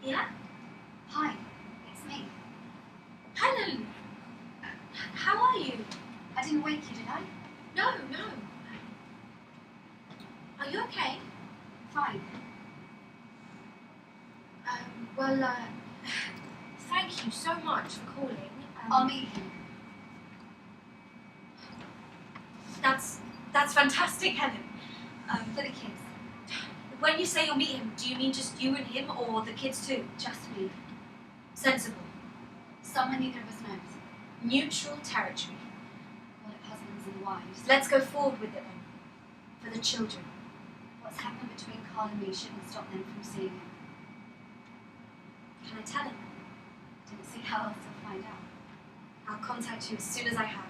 Yeah? Hi, it's me. Helen! How are you? I didn't wake you, did I? No. Are you okay? Fine. Thank you so much for calling. I'll meet him. That's fantastic, Helen. For the kids. When you say you'll meet him, do you mean just you and him, or the kids too? Just me. Sensible. Someone neither of us knows. Neutral territory. Call it husbands and wives. Let's go forward with it then. For the children. What's happened between Carl and me shouldn't stop them from seeing him. Can I tell him? Didn't see how else I'll find out. I'll contact you as soon as I have.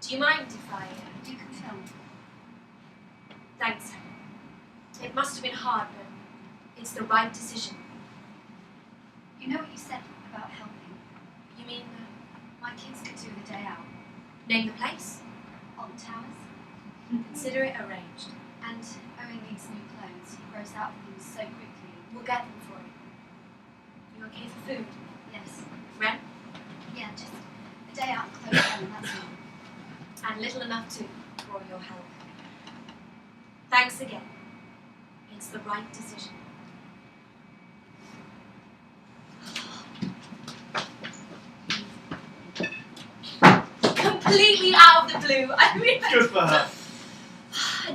Do you mind if I... You can film. Thanks, Helen. It must have been hard, but it's the right decision. You know what you said about helping? You mean, My kids could do the day out. name the place? Alton Towers. Consider it arranged. And Owen needs new clothes. He grows out of things so quickly. We'll get them for him. You okay for food? Yes. Rent? Yeah, just a day out and clothes on, that's all. And little enough too, for all your help. Thanks again. It's the right decision. Completely out of the blue. I mean, Good for her.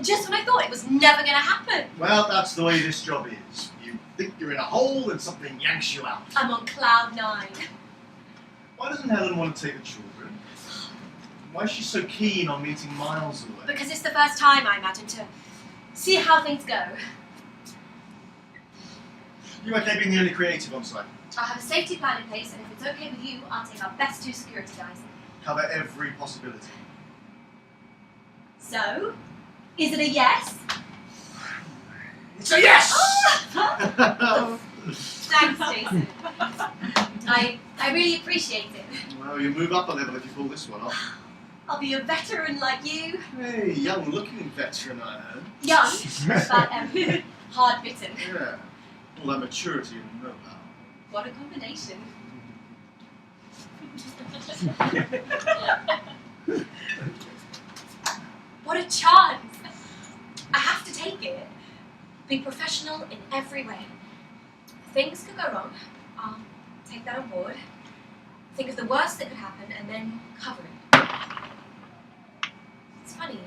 just when I thought it was never going to happen. Well, that's the way this job is. You think you're in a hole and something yanks you out. I'm on cloud 9. Why doesn't Helen want to take the children? Why is she so keen on meeting miles away? Because it's the first time, I imagine, to see how things go. You okay being the only creative on site? I'll have a safety plan in place, and if it's okay with you, I'll take our best 2 security guys. Cover every possibility. So, is it a yes? It's a yes! Thanks, Jason. I really appreciate it. Well, you move up a level if you pull this one off. I'll be a veteran like you. Hey, young-looking veteran, I heard. Young, but hard-bitten. Yeah. All that maturity and know-how. What a combination. What a chance! I have to take it. Be professional in every way. Things could go wrong. I'll take that on board. Think of the worst that could happen and then cover it. It's funny,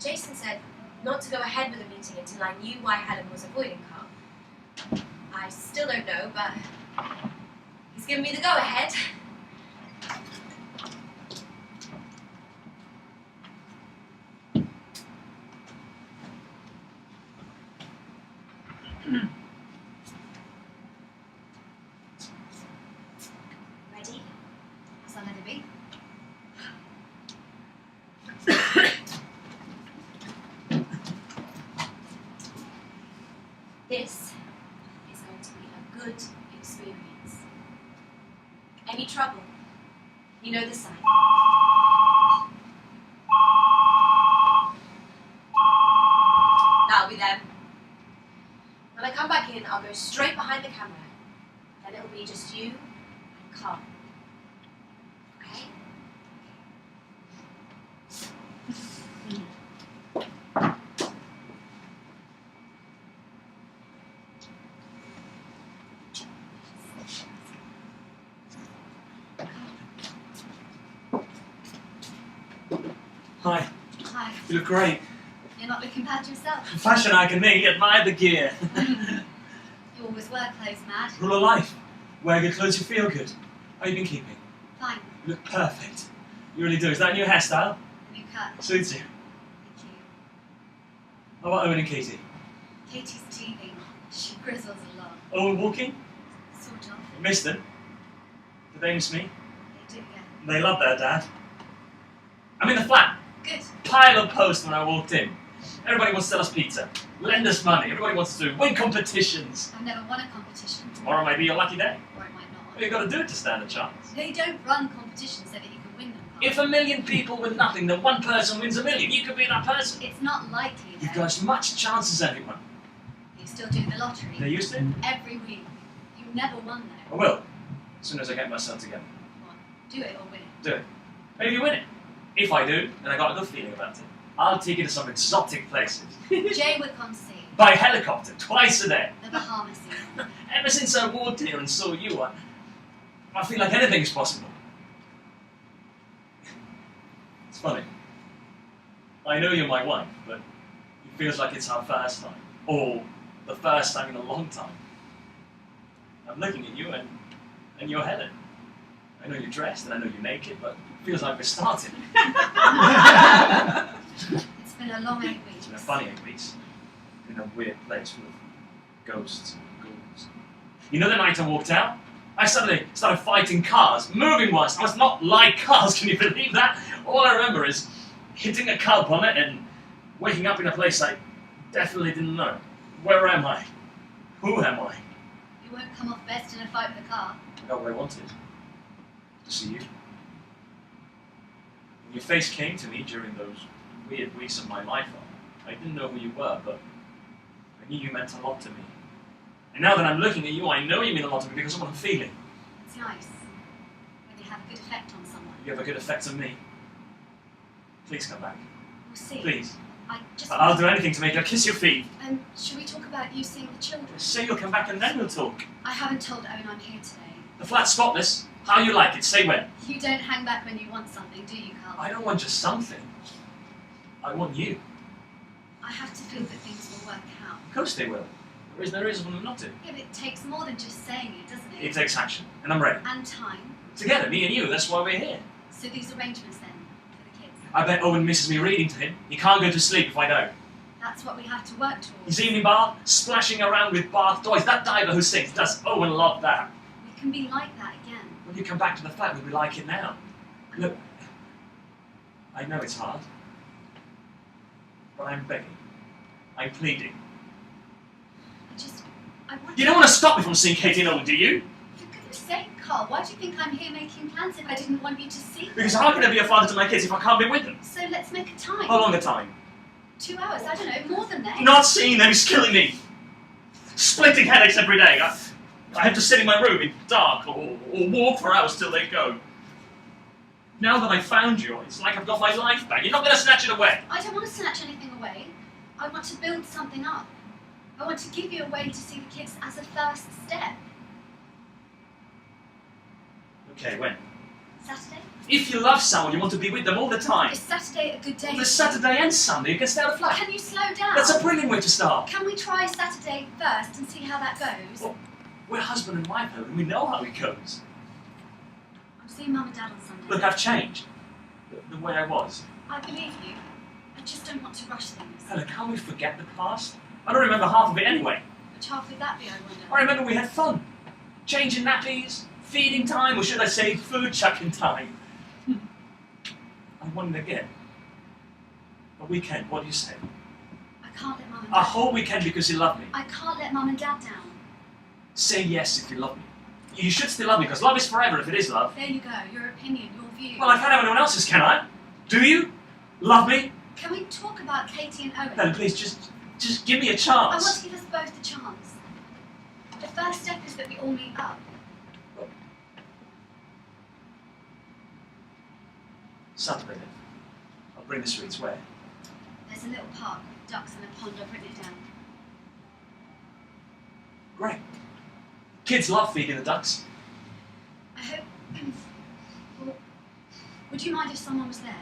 Jason said not to go ahead with the meeting until I knew why Helen was avoiding Carl. I still don't know, but he's given me the go-ahead. Ready? As I'll ever be. This is going to be a good experience. Any trouble? You know the sign. That'll be them. When I come back in, I'll go straight behind the camera. Then it'll be just you and Carl. Okay? Hi, Hi. you look great. You're not looking bad yourself. Fashion icon me, admire the gear. You always were clothes mad. Rule of life. Wear good clothes, you feel good. How you been keeping? Fine. You look perfect. You really do. Is that a new hairstyle? The new cut. Suits you. Thank you. How about Owen and Katie? Katie's teething. She grizzles a lot. Owen walking? Sort of. You missed them. Did they miss me? They do, yeah. They love their dad. I'm in the flat. Good. Pile of posts when I walked in. Everybody wants to sell us pizza. Lend us money. Everybody wants to win competitions. I've never won a competition. Tomorrow might be your lucky day. Or it might not. What you got to do to stand a chance? They don't run competitions so that you can win them. Carl. If a million people win nothing, then one person wins a million. You could be that person. It's not likely, You've though. got as much chance as anyone. You still do the lottery. They used to. Every week. You never won, though. I will. As soon as I get myself together. Come on. Do it or win it. Do it. Maybe win it. If I do, then I got a good feeling about it. I'll take you to some exotic places. Jay would come see. By helicopter, twice a day. The Bahamas. Ever since I walked here and saw you, I feel like anything's possible. It's funny. I know you're my wife, but it feels like it's our first time. Or the first time in a long time. I'm looking at you and you're Helen. I know you're dressed and I know you're naked, but it feels like we're starting. It's been a long 8 weeks. It's been a funny 8 weeks. In a weird place full of ghosts and ghouls. You know the night I walked out? I suddenly started fighting cars, moving ones. I must not like cars, can you believe that? All I remember is hitting a car bonnet and waking up in a place I definitely didn't know. Where am I? Who am I? You won't come off best in a fight with a car. I got what I wanted. To see you. When your face came to me during those weird weeks of my life, I didn't know who you were, but I knew you meant a lot to me. And now that I'm looking at you, I know you mean a lot to me because of what I'm feeling. It's nice when you have a good effect on someone. You have a good effect on me. Please come back. We'll see. Please. I just. I'll do anything to make her kiss your feet. Should we talk about you seeing the children? Say you'll come back and then we'll talk. I haven't told Owen I'm here today. The flat's spotless. How you like it, say when. You don't hang back when you want something, do you, Carl? I don't want just something. I want you. I have to feel that things will work out. Of course they will. There is no reason for them not to. Yeah, but it takes more than just saying it, doesn't it? It takes action, and I'm ready. And time. Together, me and you, that's why we're here. So these arrangements then, for the kids. I bet Owen misses me reading to him. He can't go to sleep if I don't. That's what we have to work towards. His evening bath, splashing around with bath toys. That diver who sings, does Owen love that? We can be like that again. When you come back to the flat, we'll be like it now. Look, I know it's hard, but I'm begging. I'm pleading. I just I want You don't want to stop me from seeing Katie and Owen, do you? For goodness sake, Carl, why do you think I'm here making plans if I didn't want you to see them? Because how can I be a father to my kids if I can't be with them? So let's make a time. How long a time? 2 hours, I don't know, more than that. Not seeing them is killing me. Splitting headaches every day. I have to sit in my room in dark or walk for hours till they go. Now that I found you, it's like I've got my life back. You're not going to snatch it away. I don't want to snatch anything away. I want to build something up. I want to give you a way to see the kids as a first step. Okay, when? Saturday? If you love someone, you want to be with them all the time. Is Saturday a good day? Well, there's Saturday and Sunday. You can stay out of flat. Can you slow down? That's a brilliant way to start. Can we try Saturday first and see how that goes? Well, we're husband and wife, and we know how it goes. I'm seeing Mum and Dad on Sunday. Look, I've changed. The way I was. I believe you. I just don't want to rush things. Helen, can't we forget the past? I don't remember half of it anyway. Which half would that be, I wonder? I remember we had fun. Changing nappies, feeding time, or should I say food chucking time. I wanted again. A weekend, what do you say? I can't let Mum and A Dad whole weekend because you love me. I can't let Mum and Dad down. Say yes if you love me. You should still love me, because love is forever if it is love. There you go, your opinion, your view. Well, I can't have anyone else's, can I? Do you? Love me? Can we talk about Katie and Owen? Helen, please, just give me a I chance. want to give us both a chance. The first step is that we all meet up. Saturday then. I'll bring the sweets where? There's a little park with ducks and a pond. I've written it down. Great. Kids love feeding the ducks. I hope... well, would you mind if someone was there?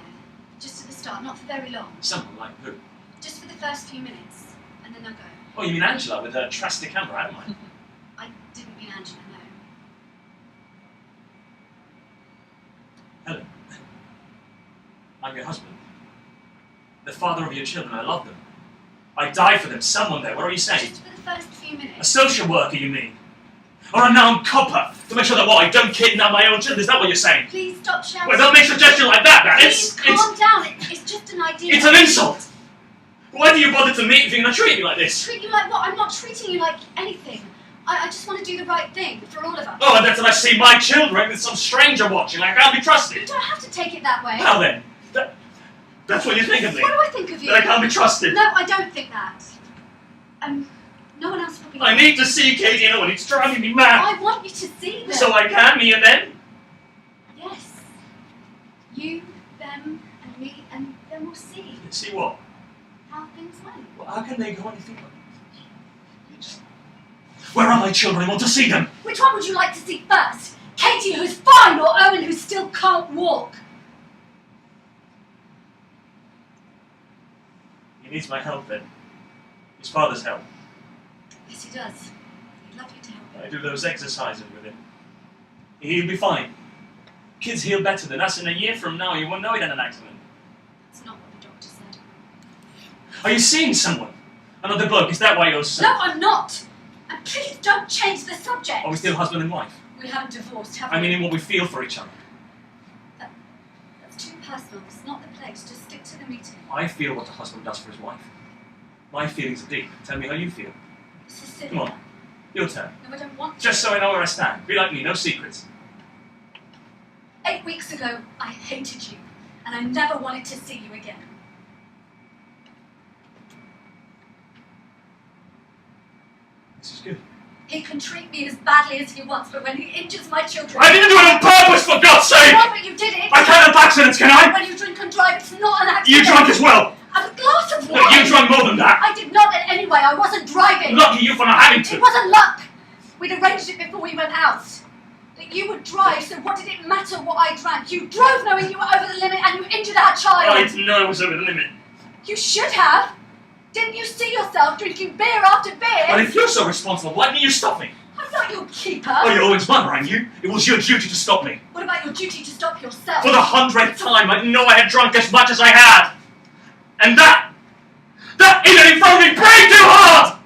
Just at the start, not for very long. Someone like who? Just for the first few minutes, and then they'll go. Oh, you mean Angela with her trusty camera, haven't I? I didn't mean Angela, no. Helen, I'm your husband. The father of your children, I love them. I die for them, someone there, what are you saying? Just for the first few A minutes. social worker, you mean? Or a known copper, to make sure that what, I don't kidnap my own children, is that what you're saying? Please stop shouting. Well, don't make a suggestion like that, man. Please calm down. It's just an idea. It's an insult! Why do you bother to meet if you're going to treat me like this? Treat you like what? I'm not treating you like anything. I just want to do the right thing for all of us. Oh, and that's when I see my children with some stranger watching, I can't be You trusted. don't have to take it that way. How then? That's what you think of me? What do I think of you? That I can't be trusted? No, I don't think that. No one else will be. I need to see Katie and Owen, it's driving me mad. I want you to see them. So I can, me and them? Yes. You, them, and me, and then we'll see See what? how things went. Well, how can they go anything like this? Where are my children? I want to see them. Which one would you like to see first? Katie, who's fine, or Owen, who still can't walk? He needs my help then. His father's help. Yes, he does. He'd love you to help him. I do those exercises with him. He'll be fine. Kids heal better than us. In a year from now, you won't know he had an accident. That's not what the doctor said. Are you seeing someone? Another bloke? Is that why you're so... No, I'm not. And please don't change the subject. Are we still husband and wife? We haven't divorced, have we? I mean in what we feel for each other. That's too personal. It's not the place. Just stick to the meeting. I feel what a husband does for his wife. My feelings are deep. Tell me how you feel. Cecilia. Come on. Your turn. No, I don't want to. Just so I know where I stand. Be like me, no secrets. 8 weeks ago, I hated you, and I never wanted to see you again. This is good. He can treat me as badly as he wants, but when he injures my children... I didn't do it on purpose, for God's sake! No, but you did it! I can't have accidents, can I? When you drink and drive, it's not an accident! You drunk as well! A glass of No, wine! you drunk more than that! I did not in any way, I wasn't driving! Lucky you for not having It to! wasn't luck! We'd arranged it before we went out. That you would drive, so what did it matter what I drank? You drove knowing you were over the limit and you injured our child! I didn't know it was over the limit. You should have! Didn't you see yourself drinking beer after beer? But if you're so responsible, why didn't you stop me? I'm not your keeper! Oh, you're Owen's mother, aren't you? It was your duty to stop me. What about your duty to stop yourself? For the 100th time, I know I had drunk as much as I had. And that isn't in front of me, pray too hard!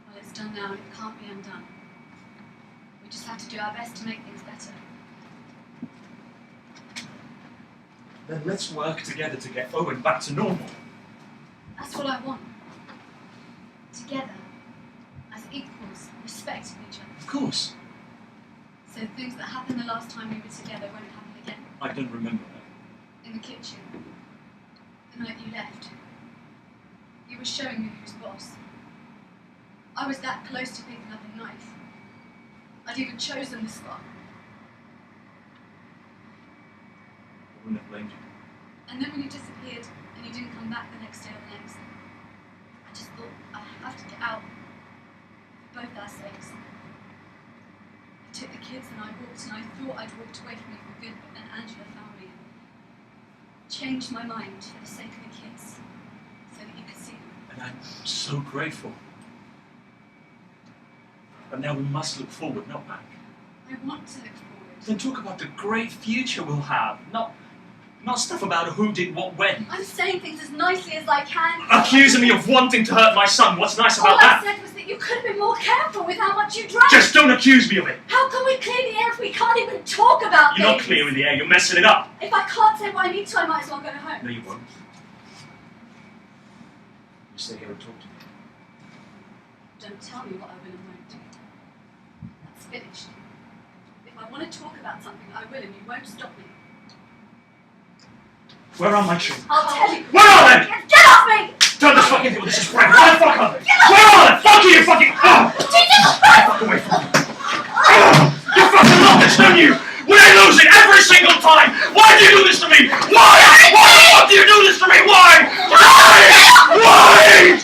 Well, it's done now and it can't be undone. We just have to do our best to make things better. Then let's work together to get Owen back to normal. That's what I want. Together, as equals, respecting each other. Of course. So things that happened the last time we were together won't happen again. I don't remember that. In the kitchen, the night you left, you were showing me who's boss. I was that close to picking up a knife. I'd even chosen the spot. I wouldn't have blamed you. And then when you disappeared and you didn't come back the next day or the next, I just thought I have to get out for both our sakes. I took the kids and I walked, and I thought I'd walked away from you for good, but then Angela found me and changed my mind for the sake of the kids, so that you could see them. And I'm so grateful. But now we must look forward, not back. I want to look forward. Then talk about the great future we'll have, not stuff about who did what when. I'm saying things as nicely as I can. Accusing me of wanting to hurt my son. What's nice All about I that? said was that you could have been more careful with how much you drank. Just don't accuse me of it. How can we clear the air if we can't even talk about You're not things? clearing the air, you're messing it up. If I can't say what I need to, I might as well go home. No, you won't. You stay here and talk to me. Don't tell me what I will and won't do. That's finished. If I want to talk about something, I will, and you won't stop me. Where are my children? I'll tell you. Where are they? Get off me! Turn this fucking thing with this is right. Where the fuck are they? Where are they? Fuck you fucking. Fuck away from me. You fucking love this, don't you? When I lose it every single time. Why do you do this to me? Why? Why the fuck do you do this to me? Why? Why?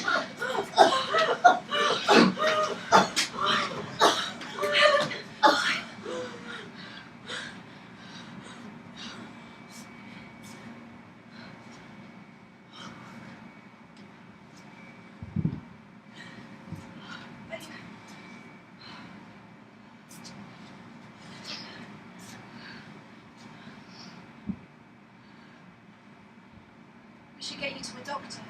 We should get you to a doctor.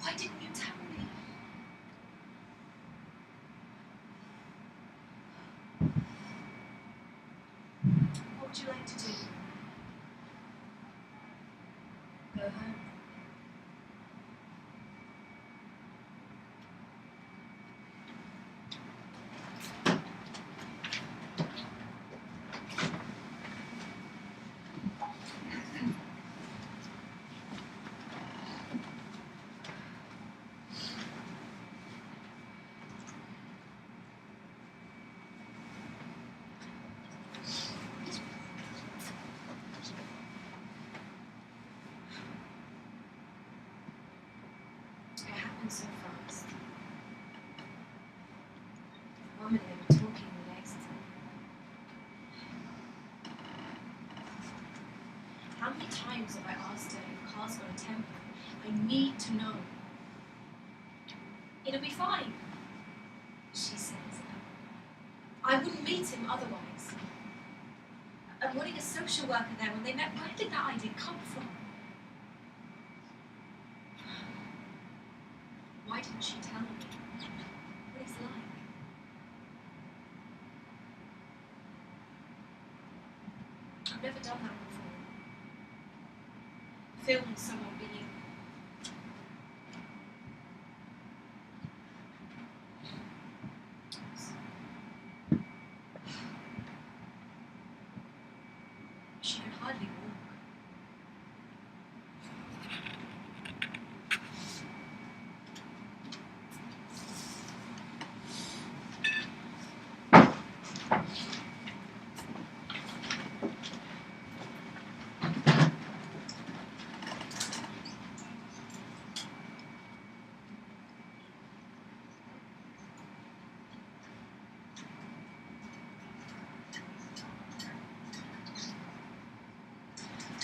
Why didn't you tell me? What would you like to do? Go home. It happened so fast. Mum and they were talking in Exeter. How many times have I asked her if Carl's got a temper? I need to know. It'll be fine, she says. I wouldn't meet him otherwise. And wanting a social worker there when they met, where did that idea come from? Why didn't she tell me what he's like? I've never done that before. Filmed someone being she can hardly walk.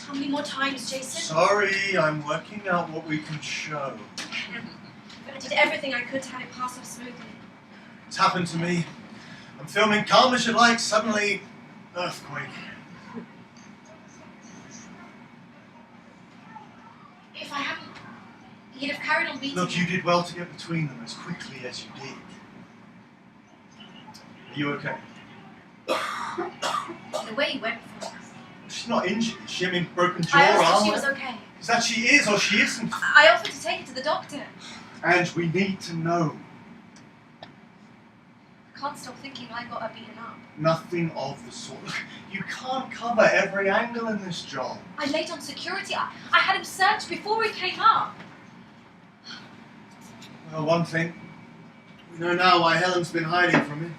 How many more times, Jason? Sorry, I'm working out what we can show. I did everything I could to have it pass off smoothly. It's happened to me. I'm filming Calm as You Like, suddenly, earthquake. If I hadn't He'd have carried on beating Look, you her. did well to get between them as quickly as you did. Are you okay? The way he went for her. She's not injured, is she? I mean, broken jaw, I asked arm. if she was okay. Is that she is or she isn't? I offered to take her to the doctor. And we need to know. I can't stop thinking I got her beaten up. Nothing of the sort. You can't cover every angle in this job. I laid on security. I had him searched before he came up. Well, one thing. We know now why Helen's been hiding from you.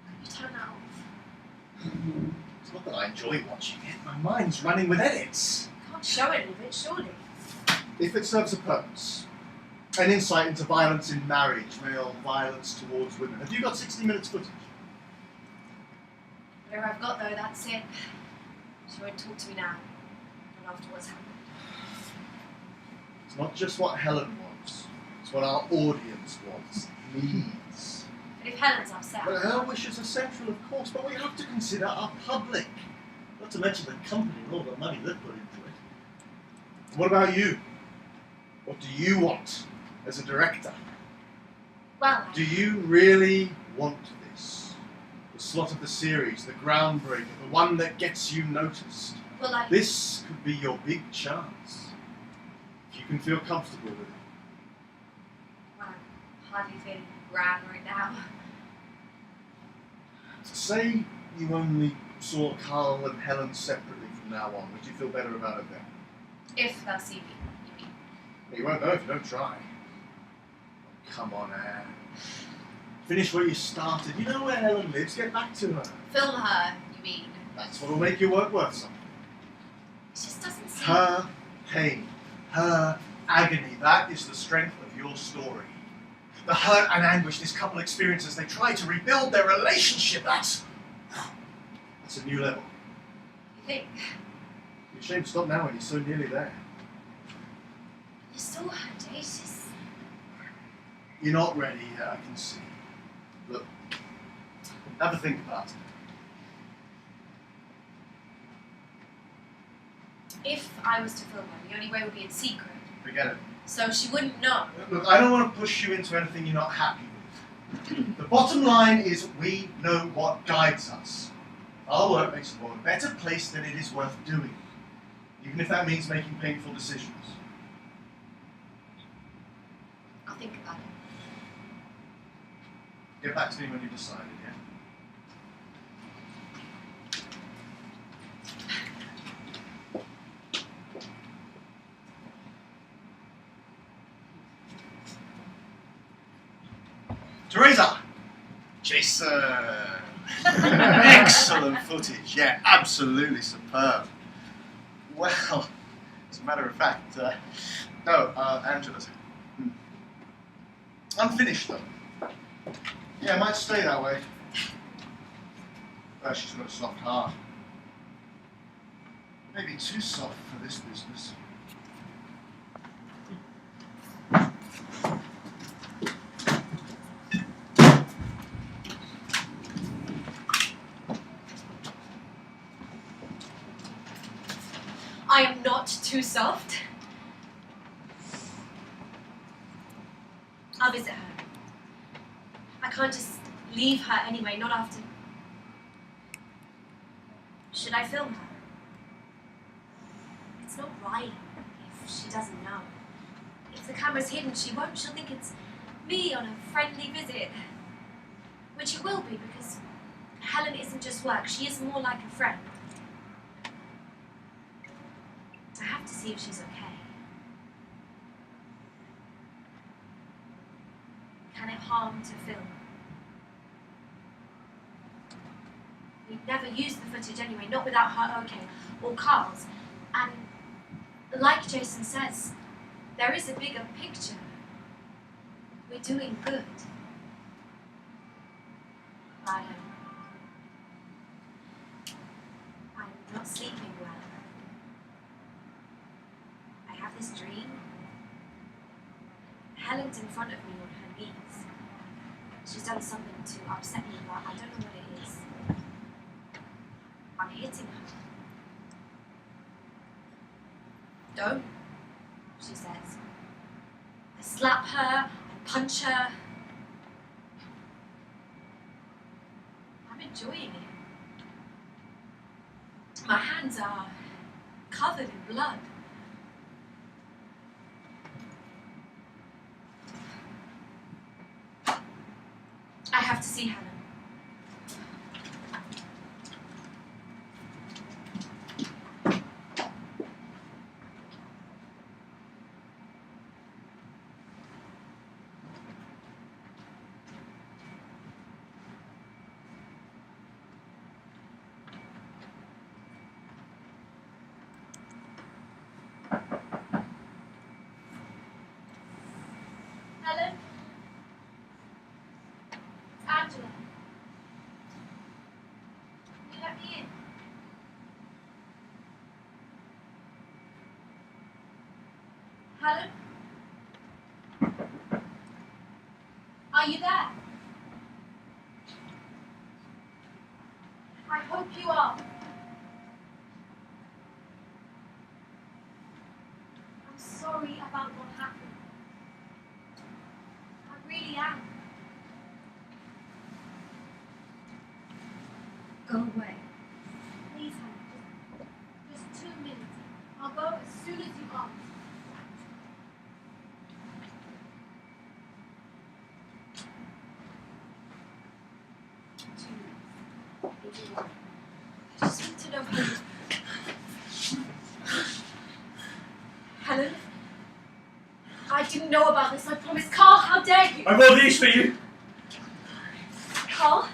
Can you turn that off? It's not that I enjoy watching it. My mind's running with edits. You can't show any of it, surely. If it serves a purpose. An insight into violence in marriage, male violence towards women. Have you got 60 minutes footage? Whatever I've got, though, that's it. She won't talk to me now. Not after what's happened. It's not just what Helen wants. It's what our audience wants, needs. But if Helen's upset... But her wishes are central, of course, but we have to consider our public. Not to mention the company and all the money they've put into it. And what about you? What do you want as a director? Well, Do you really want this? The slot of the series, the groundbreaker, the one that gets you noticed. well, I... This could be your big chance. If you can feel comfortable with it. Well, I'm hardly feeling grand right now. Say you only saw Carl and Helen separately from now on. Would you feel better about it then? If they'll see me, you mean. You won't know if you don't try. Come on, Anne. Finish where you started. You know where Helen lives. Get back to her. Film her, you mean. That's what'll make your work worth something. It just doesn't seem... Her pain, her agony, that is the strength of your story. The hurt and anguish this couple experiences as they try to rebuild their relationship, that's a new level. You think? You're ashamed to stop now when you're so nearly there. You saw her date. She's... You're not ready yet, I can see. Look, have a think about it. If I was to film her, the only way would be in secret. Forget it. So she wouldn't know. Look, I don't want to push you into anything you're not happy with. The bottom line is we know what guides us. Our work makes the world a better place than it is worth doing, even if that means making painful decisions. I'll think about it. Get back to me when you've decided, yeah? Teresa! Jason! Excellent footage, yeah, absolutely superb. Well, as a matter of fact, Angela's. I'm finished though. Yeah, it might stay that way. Well, she's got a soft heart. Maybe too soft for this business. I am not too soft. I'll visit her. I can't just leave her anyway, not after... Should I film her? It's not right if she doesn't know. If the camera's hidden, she won't. She'll think it's me on a friendly visit. Which it will be, because Helen isn't just work. She is more like a friend. I have to see if she's okay. Can it harm to film? We'd never use the footage anyway, not without her okay, or Carl's. And like Jason says, there is a bigger picture. We're doing good. I'm not sleeping well. I have this dream. Helen's in front of me on her knees. She's done something to upset me, but I don't know what it is. I'm hitting her. Don't, she says. I slap her, I punch her. I'm enjoying it. My hands are covered in blood. I have to see Helen. Helen? It's Angela. Can you let me in? Helen? Are you there? I hope you are. I'm sorry about what happened. I really am. Go away. Please, Helen. Just 2 minutes. I'll go as soon as you ask. I just want to know Helen, I didn't know about this, I promise. Carl, how dare you? I bought these for you. Carl,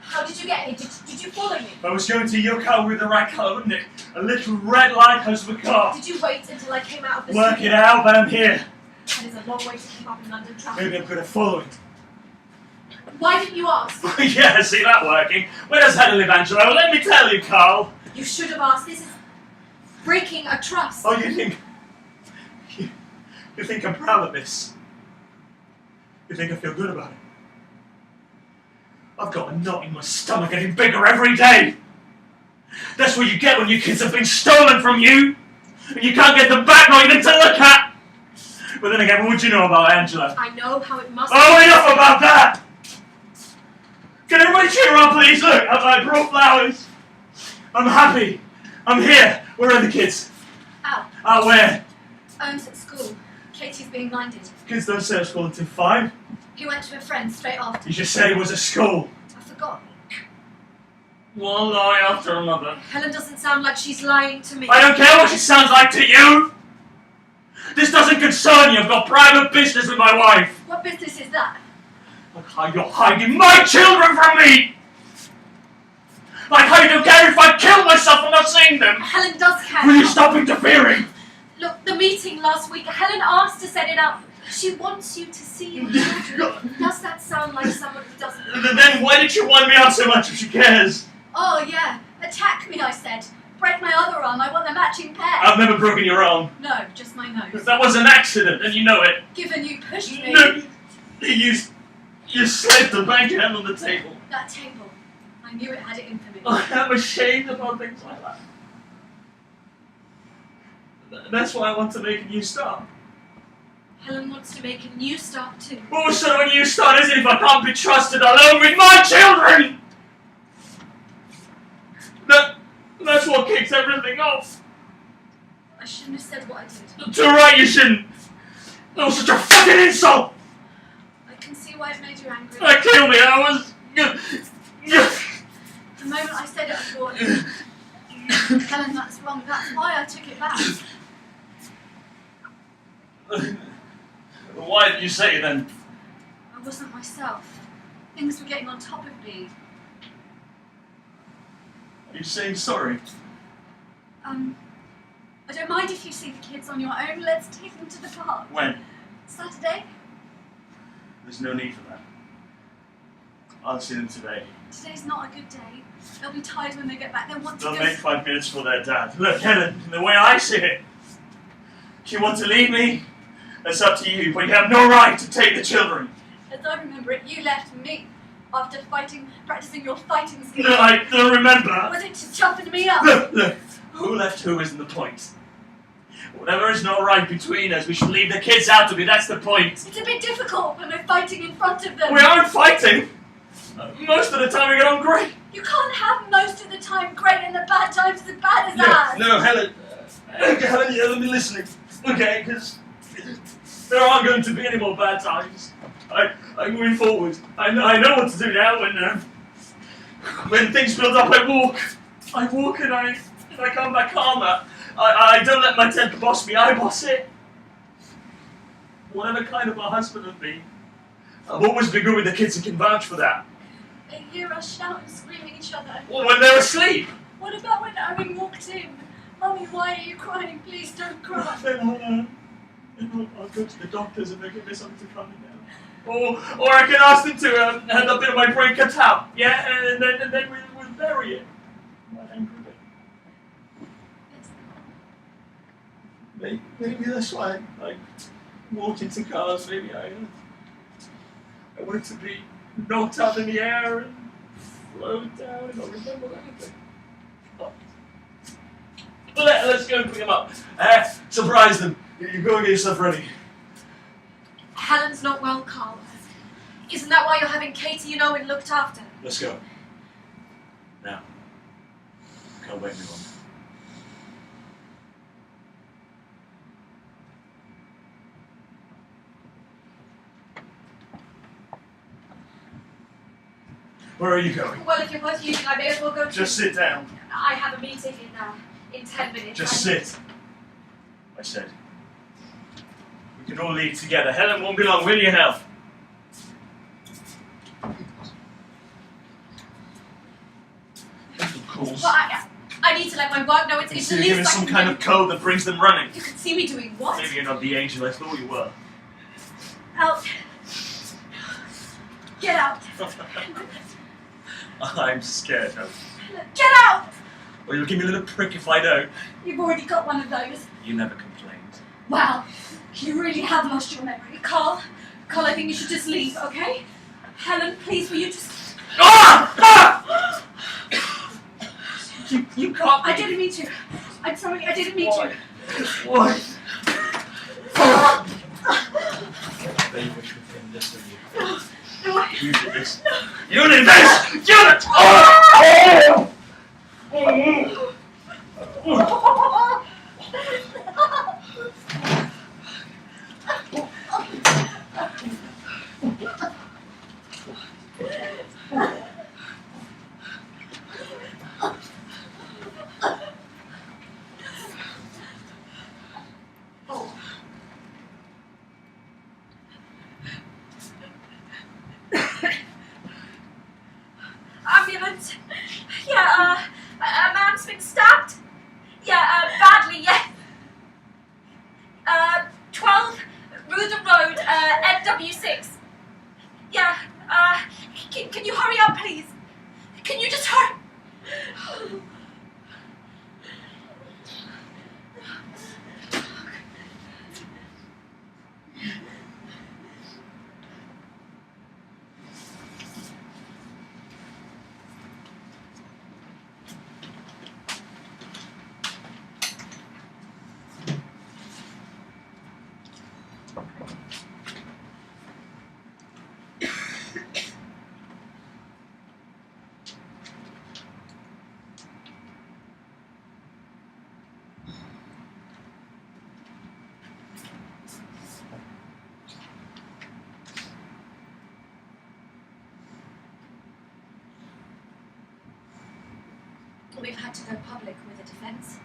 how did you get here? Did you follow me? I was going to your car with the right colour, wouldn't it? A little red lighthouse of a car. Did you wait until I came out of the Work studio? it out, but I'm here. That is a long way to keep up in London traffic. Maybe I'm good at following. Why didn't you ask? Yeah, see that working. Where does Helen live, Angela? Well, let me tell you, Carl. You should have asked. This is breaking a trust. Oh, you think I'm proud of this? You think I feel good about it? I've got a knot in my stomach getting bigger every day. That's what you get when your kids have been stolen from you, and you can't get them back, not even to look at. But then again, what would you know about Angela? I know how it must Oh, enough about that! Can everybody cheer up, please? Look, I brought flowers. I'm happy. I'm here. Where are the kids? Out. Out where? Owen's at school. Katie's being minded. Kids don't stay at school until 5. He went to a friend straight after. You just said it was a school. I forgot. One lie after another. Helen doesn't sound like she's lying to me. I don't care what she sounds like to you! This doesn't concern you. I've got private business with my wife. What business is that? Like how you're hiding my children from me! Like how you don't care if I kill myself for not seeing them! Helen does care. Will you stop interfering? Look, the meeting last week, Helen asked to set it up. She wants you to see your children. Does that sound like someone who doesn't? Then why did you wind me up so much if she cares? Oh, yeah. Attack me, I said. Break my other arm. I want the matching pair. I've never broken your arm. No, just my nose. That was an accident, and you know it. Given you pushed me. No, you slammed the backhand on the table. That table. I knew it had it in for me. I'm ashamed about things like that. That's why I want to make a new start. Helen wants to make a new start too. What sort of a new start is it if I can't be trusted alone with my children? That's what kicks everything off. I shouldn't have said what I did. Too right, you shouldn't. That was such a fucking insult. I can see why it made you angry. That killed me. I was. The moment I said it, I thought, Helen, that's wrong. That's why I took it back. Why did you say it then? I wasn't myself. Things were getting on top of me. Are you saying sorry? I don't mind if you see the kids on your own. Let's take them to the park. When? Saturday? There's no need for that. I'll see them today. Today's not a good day. They'll be tired when they get back. They'll want to They'll go... make 5 minutes for their dad. Look, Helen, the way I see it, if you want to leave me, that's up to you, but you have no right to take the children. As I remember it, you left me after practicing your fighting skills. No, I don't remember. Was it to toughen me up? Look, who left who isn't the point. Whatever is not right between us, we should leave the kids out of it, that's the point. It's a bit difficult when we're fighting in front of them. We aren't fighting! Most of the time we get on great. You can't have most of the time great and the bad times as bad as ours. No, Helen. Helen, yeah, let me listen. Okay, because there aren't going to be any more bad times. I'm moving forward. I know what to do now when things build up, I walk. I walk and I come back calmer. I don't let my temper boss me, I boss it. Whatever kind of a husband I've been, I've always been good with the kids and can vouch for that. They hear us shout and scream at each other. Well, when they're asleep. What about when Owen walked in? Mummy, why are you crying? Please don't cry. Then I'll go to the doctors and they'll give me something to calm me down. Or I can ask them to have a bit of my brain cut out, yeah, and then we'll bury it. What angry bit. Maybe that's why I walked into cars. Maybe I wanted to be knocked up in the air and float down and not remember anything. Oh. Let's go and pick them up. Surprise them. You go and get yourself ready. Helen's not well, Carl. Isn't that why you're having Katie and Owen looked after? Let's go. Now. Can't wait any longer. Where are you going? Well, if you're both using, I may as well go to... Just sit down. I have a meeting in 10 minutes. Just sit. I said. We can all leave together. Helen won't be long, will you, Hel? Of course. Well, I need to let my work know it's the You're least giving I some can kind do. of code that brings them running. You can see me doing what? Maybe you're not the angel I thought you were. Out. Get out. I'm scared, Helen. Get out. Well, you'll give me a little prick if I don't. You've already got one of those. You never complained. Wow. You really have lost your memory. Carl, I think you should just leave, okay? Helen, please, will you just... Ah! You can't. I didn't mean to. I'm sorry, I didn't mean to. Why? They wish we can listen to you. No, You did this. You did this! You did it! Oh! Ambulance. Yeah, a man's been stabbed. Yeah, badly, yeah. 12 Ruther Road, NW6. Yeah, can you hurry up, please? Can you just hurry? We've had to go public with a defence.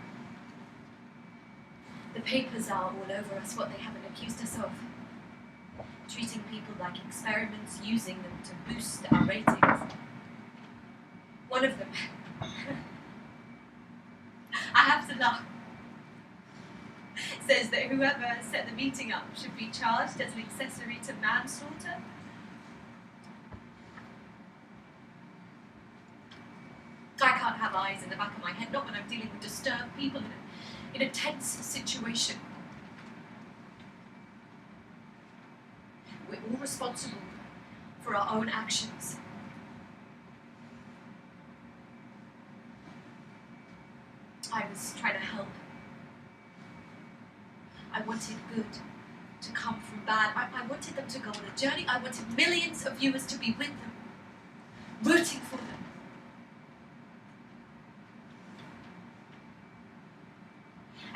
The papers are all over us what they haven't accused us of. Treating people like experiments, using them to boost our ratings. One of them, I have to laugh, says that whoever set the meeting up should be charged as an accessory to manslaughter. I can't have eyes in the back of my head, not when I'm dealing with disturbed people in a tense situation. We're all responsible for our own actions. I was trying to help. I wanted good to come from bad. I wanted them to go on a journey. I wanted millions of viewers to be with them, rooting for them.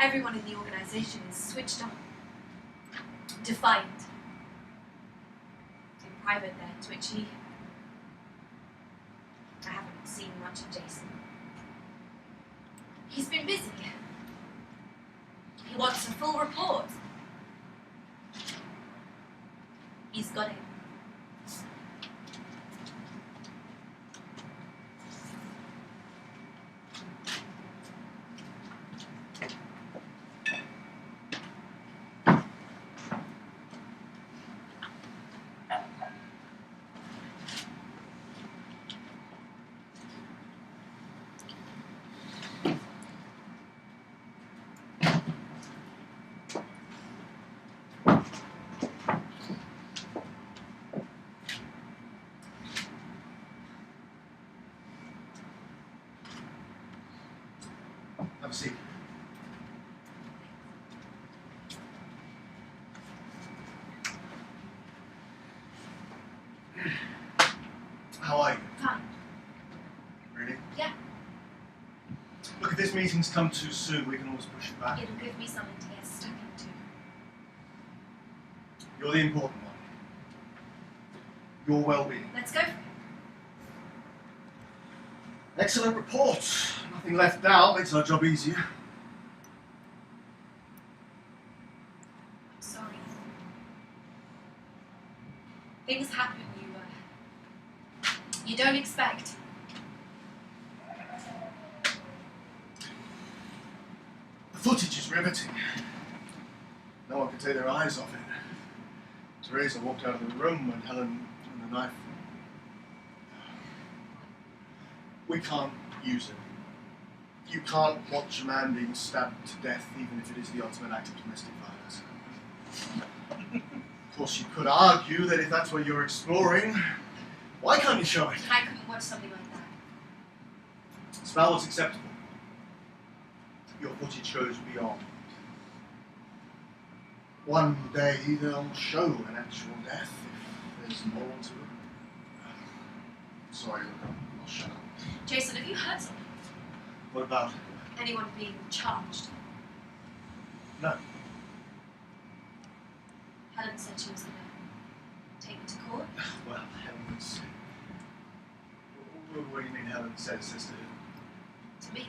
Everyone in the organisation is switched on, defiant. In private, they're twitchy. I haven't seen much of Jason. He's been busy. He wants a full report. He's got it. Have a seat. How are you? Fine. Really? Yeah. Look, if this meeting's come too soon, we can always push it back. It'll give me something to get stuck into. You're the important one. Your well-being. Let's go for it. Excellent report. Nothing left out. Makes our job easier. I'm sorry. Things happen you don't expect. The footage is riveting. No one can take their eyes off it. Teresa walked out of the room when Helen and the knife. We can't use it. You can't watch a man being stabbed to death, even if it is the ultimate act of domestic violence. Of course, you could argue that if that's what you're exploring, why can't you show it? I couldn't watch something like that. Smell what's acceptable. Your footage shows beyond. One day they'll show an actual death if there's more to it. Sorry, I'll shut up. Jason, have you heard something? What about? Anyone being charged? No. Helen said she was going to take me to court. Well, Helen's. What do you mean Helen said sister? To me.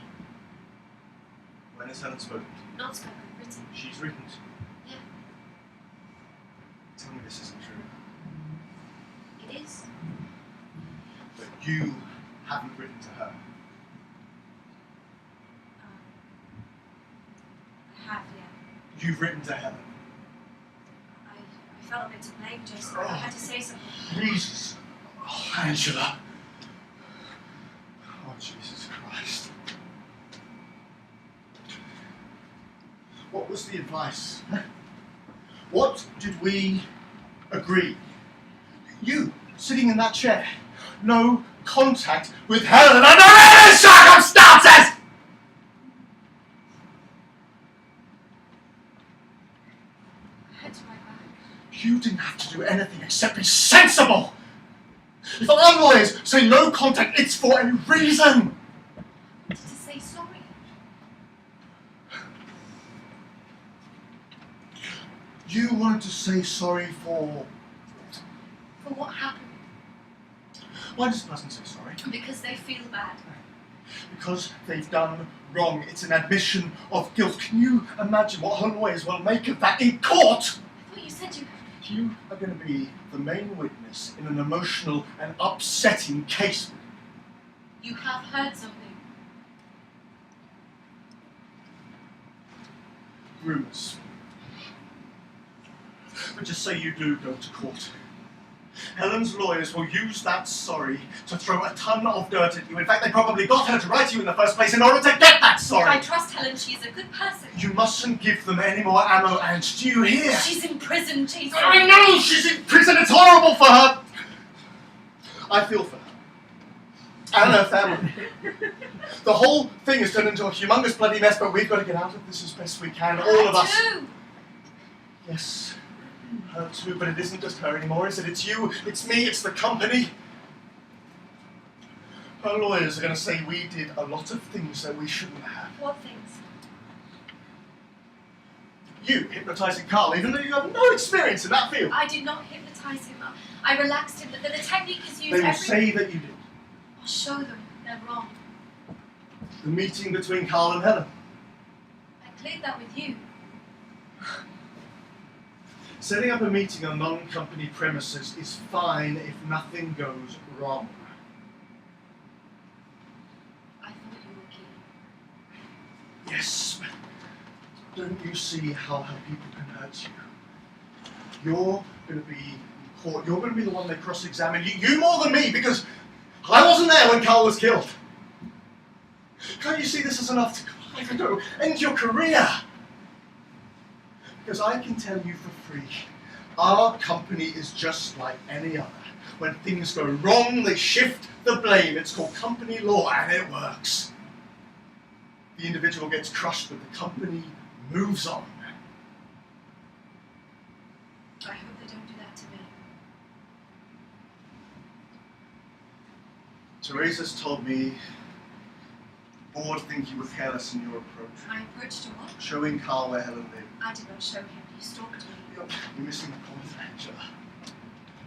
When has Helen spoken to you? Not spoken, written. She's written to you. Yeah. Tell me this isn't true. It is. But you haven't written to her. I have, yeah. You've written to Helen. I felt a bit to blame, Jason. I had to say something. Jesus. Oh, Angela. Oh, Jesus Christ. What was the advice? What did we agree? You, sitting in that chair, no contact with Helen under any circumstances! I had to write back. You didn't have to do anything except be sensible! If our lawyers say no contact, it's for a reason! I wanted to say sorry. You wanted to say sorry for... For what happened. Why does the person say sorry? Because they feel bad. Because they've done wrong. It's an admission of guilt. Can you imagine what her lawyers will make of that in court? I thought you said you... You are going to be the main witness in an emotional and upsetting case. You have heard something. Rumours. But just say you do go to court. Helen's lawyers will use that sorry to throw a ton of dirt at you. In fact, they probably got her to write you in the first place in order to get that sorry. I trust Helen. She's a good person. You mustn't give them any more ammo, and do you hear? She's in prison, Jason. I know she's in prison. It's horrible for her. I feel for her. And her family. The whole thing has turned into a humongous bloody mess, but we've got to get out of this as best we can, all of us. Too. Yes, her too, but it isn't just her anymore, is it? It's you, it's me, it's the company. Her lawyers are going to say we did a lot of things that we shouldn't have. What things? You hypnotising Carl, even though you have no experience in that field. I did not hypnotise him. I relaxed him. The technique is used They will every... say that you did. I'll show them. They're wrong. The meeting between Carl and Helen. I cleared that with you. Setting up a meeting on non-company premises is fine if nothing goes wrong. I thought you were keen. Yes, but don't you see how people can hurt you? You're going to be in court. You're going to be the one they cross-examine. You more than me, because I wasn't there when Carl was killed. Can't you see this is enough to, I don't know, end your career? Because I can tell you for free, our company is just like any other. When things go wrong, they shift the blame. It's called company law, and it works. The individual gets crushed, but the company moves on. I hope they don't do that to me. Teresa's told me the board think you were careless in your approach. My approach to what? Showing Carl where Helen lived. I did not show him. He stalked me. You're missing the point, Angela.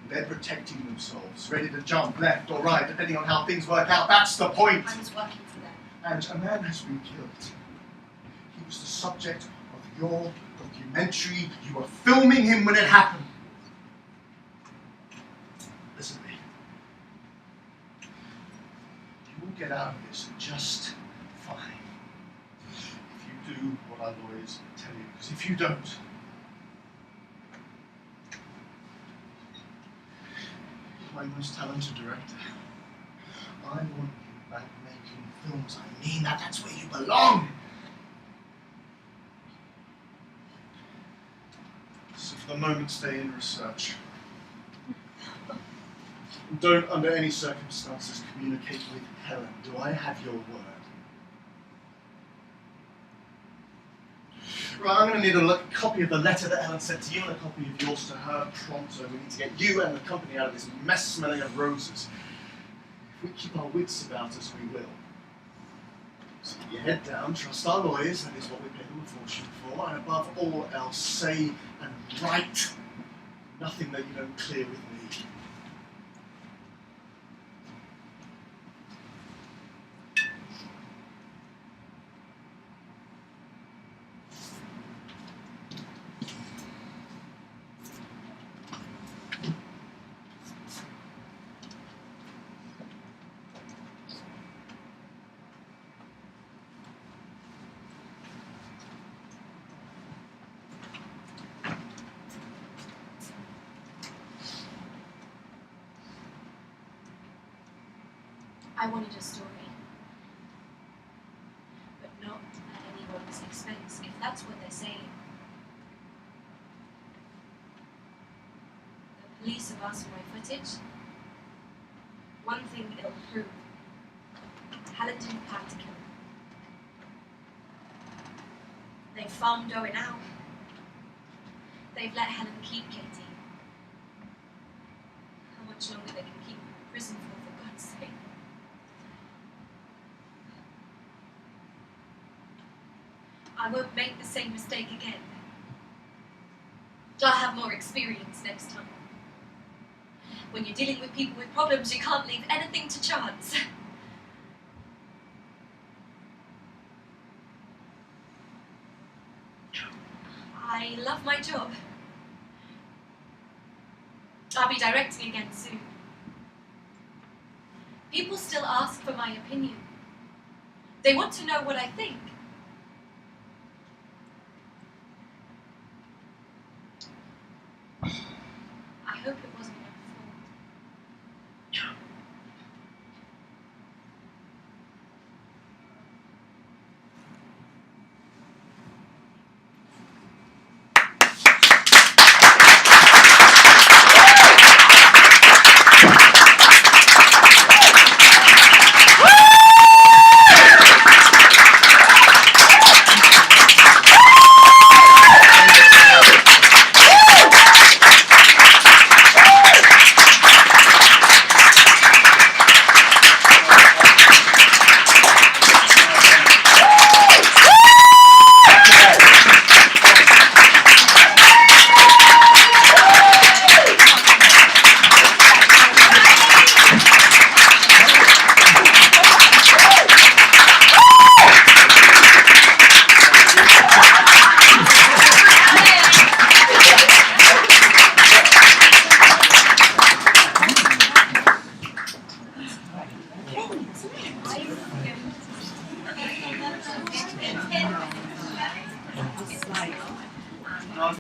They're protecting themselves, ready to jump left or right, depending on how things work out. That's the point. I was working for them. And a man has been killed. He was the subject of your documentary. You were filming him when it happened. Listen to me. You will get out of this just fine. If you do what our lawyers tell you. Because if you don't, my most talented director, I want you back making films. I mean that. That's where you belong. So for the moment, stay in research. And don't, under any circumstances, communicate with Helen. Do I have your word? Right, I'm going to need a copy of the letter that Helen sent to you and a copy of yours to her pronto. We need to get you and the company out of this mess smelling of roses. If we keep our wits about us, we will. So keep your head down, trust our lawyers, that is what we pay them a fortune for, and above all else, say and write nothing that you don't clear with me. I wanted a story. But not at anyone's expense, if that's what they're saying. The police have asked for my footage. One thing it'll prove. Helen didn't plan to kill him. They've farmed Owen out. They've let Helen keep Katie. How much longer they can keep her in prison for God's sake. I won't make the same mistake again. I'll have more experience next time. When you're dealing with people with problems, you can't leave anything to chance. I love my job. I'll be directing again soon. People still ask for my opinion. They want to know what I think.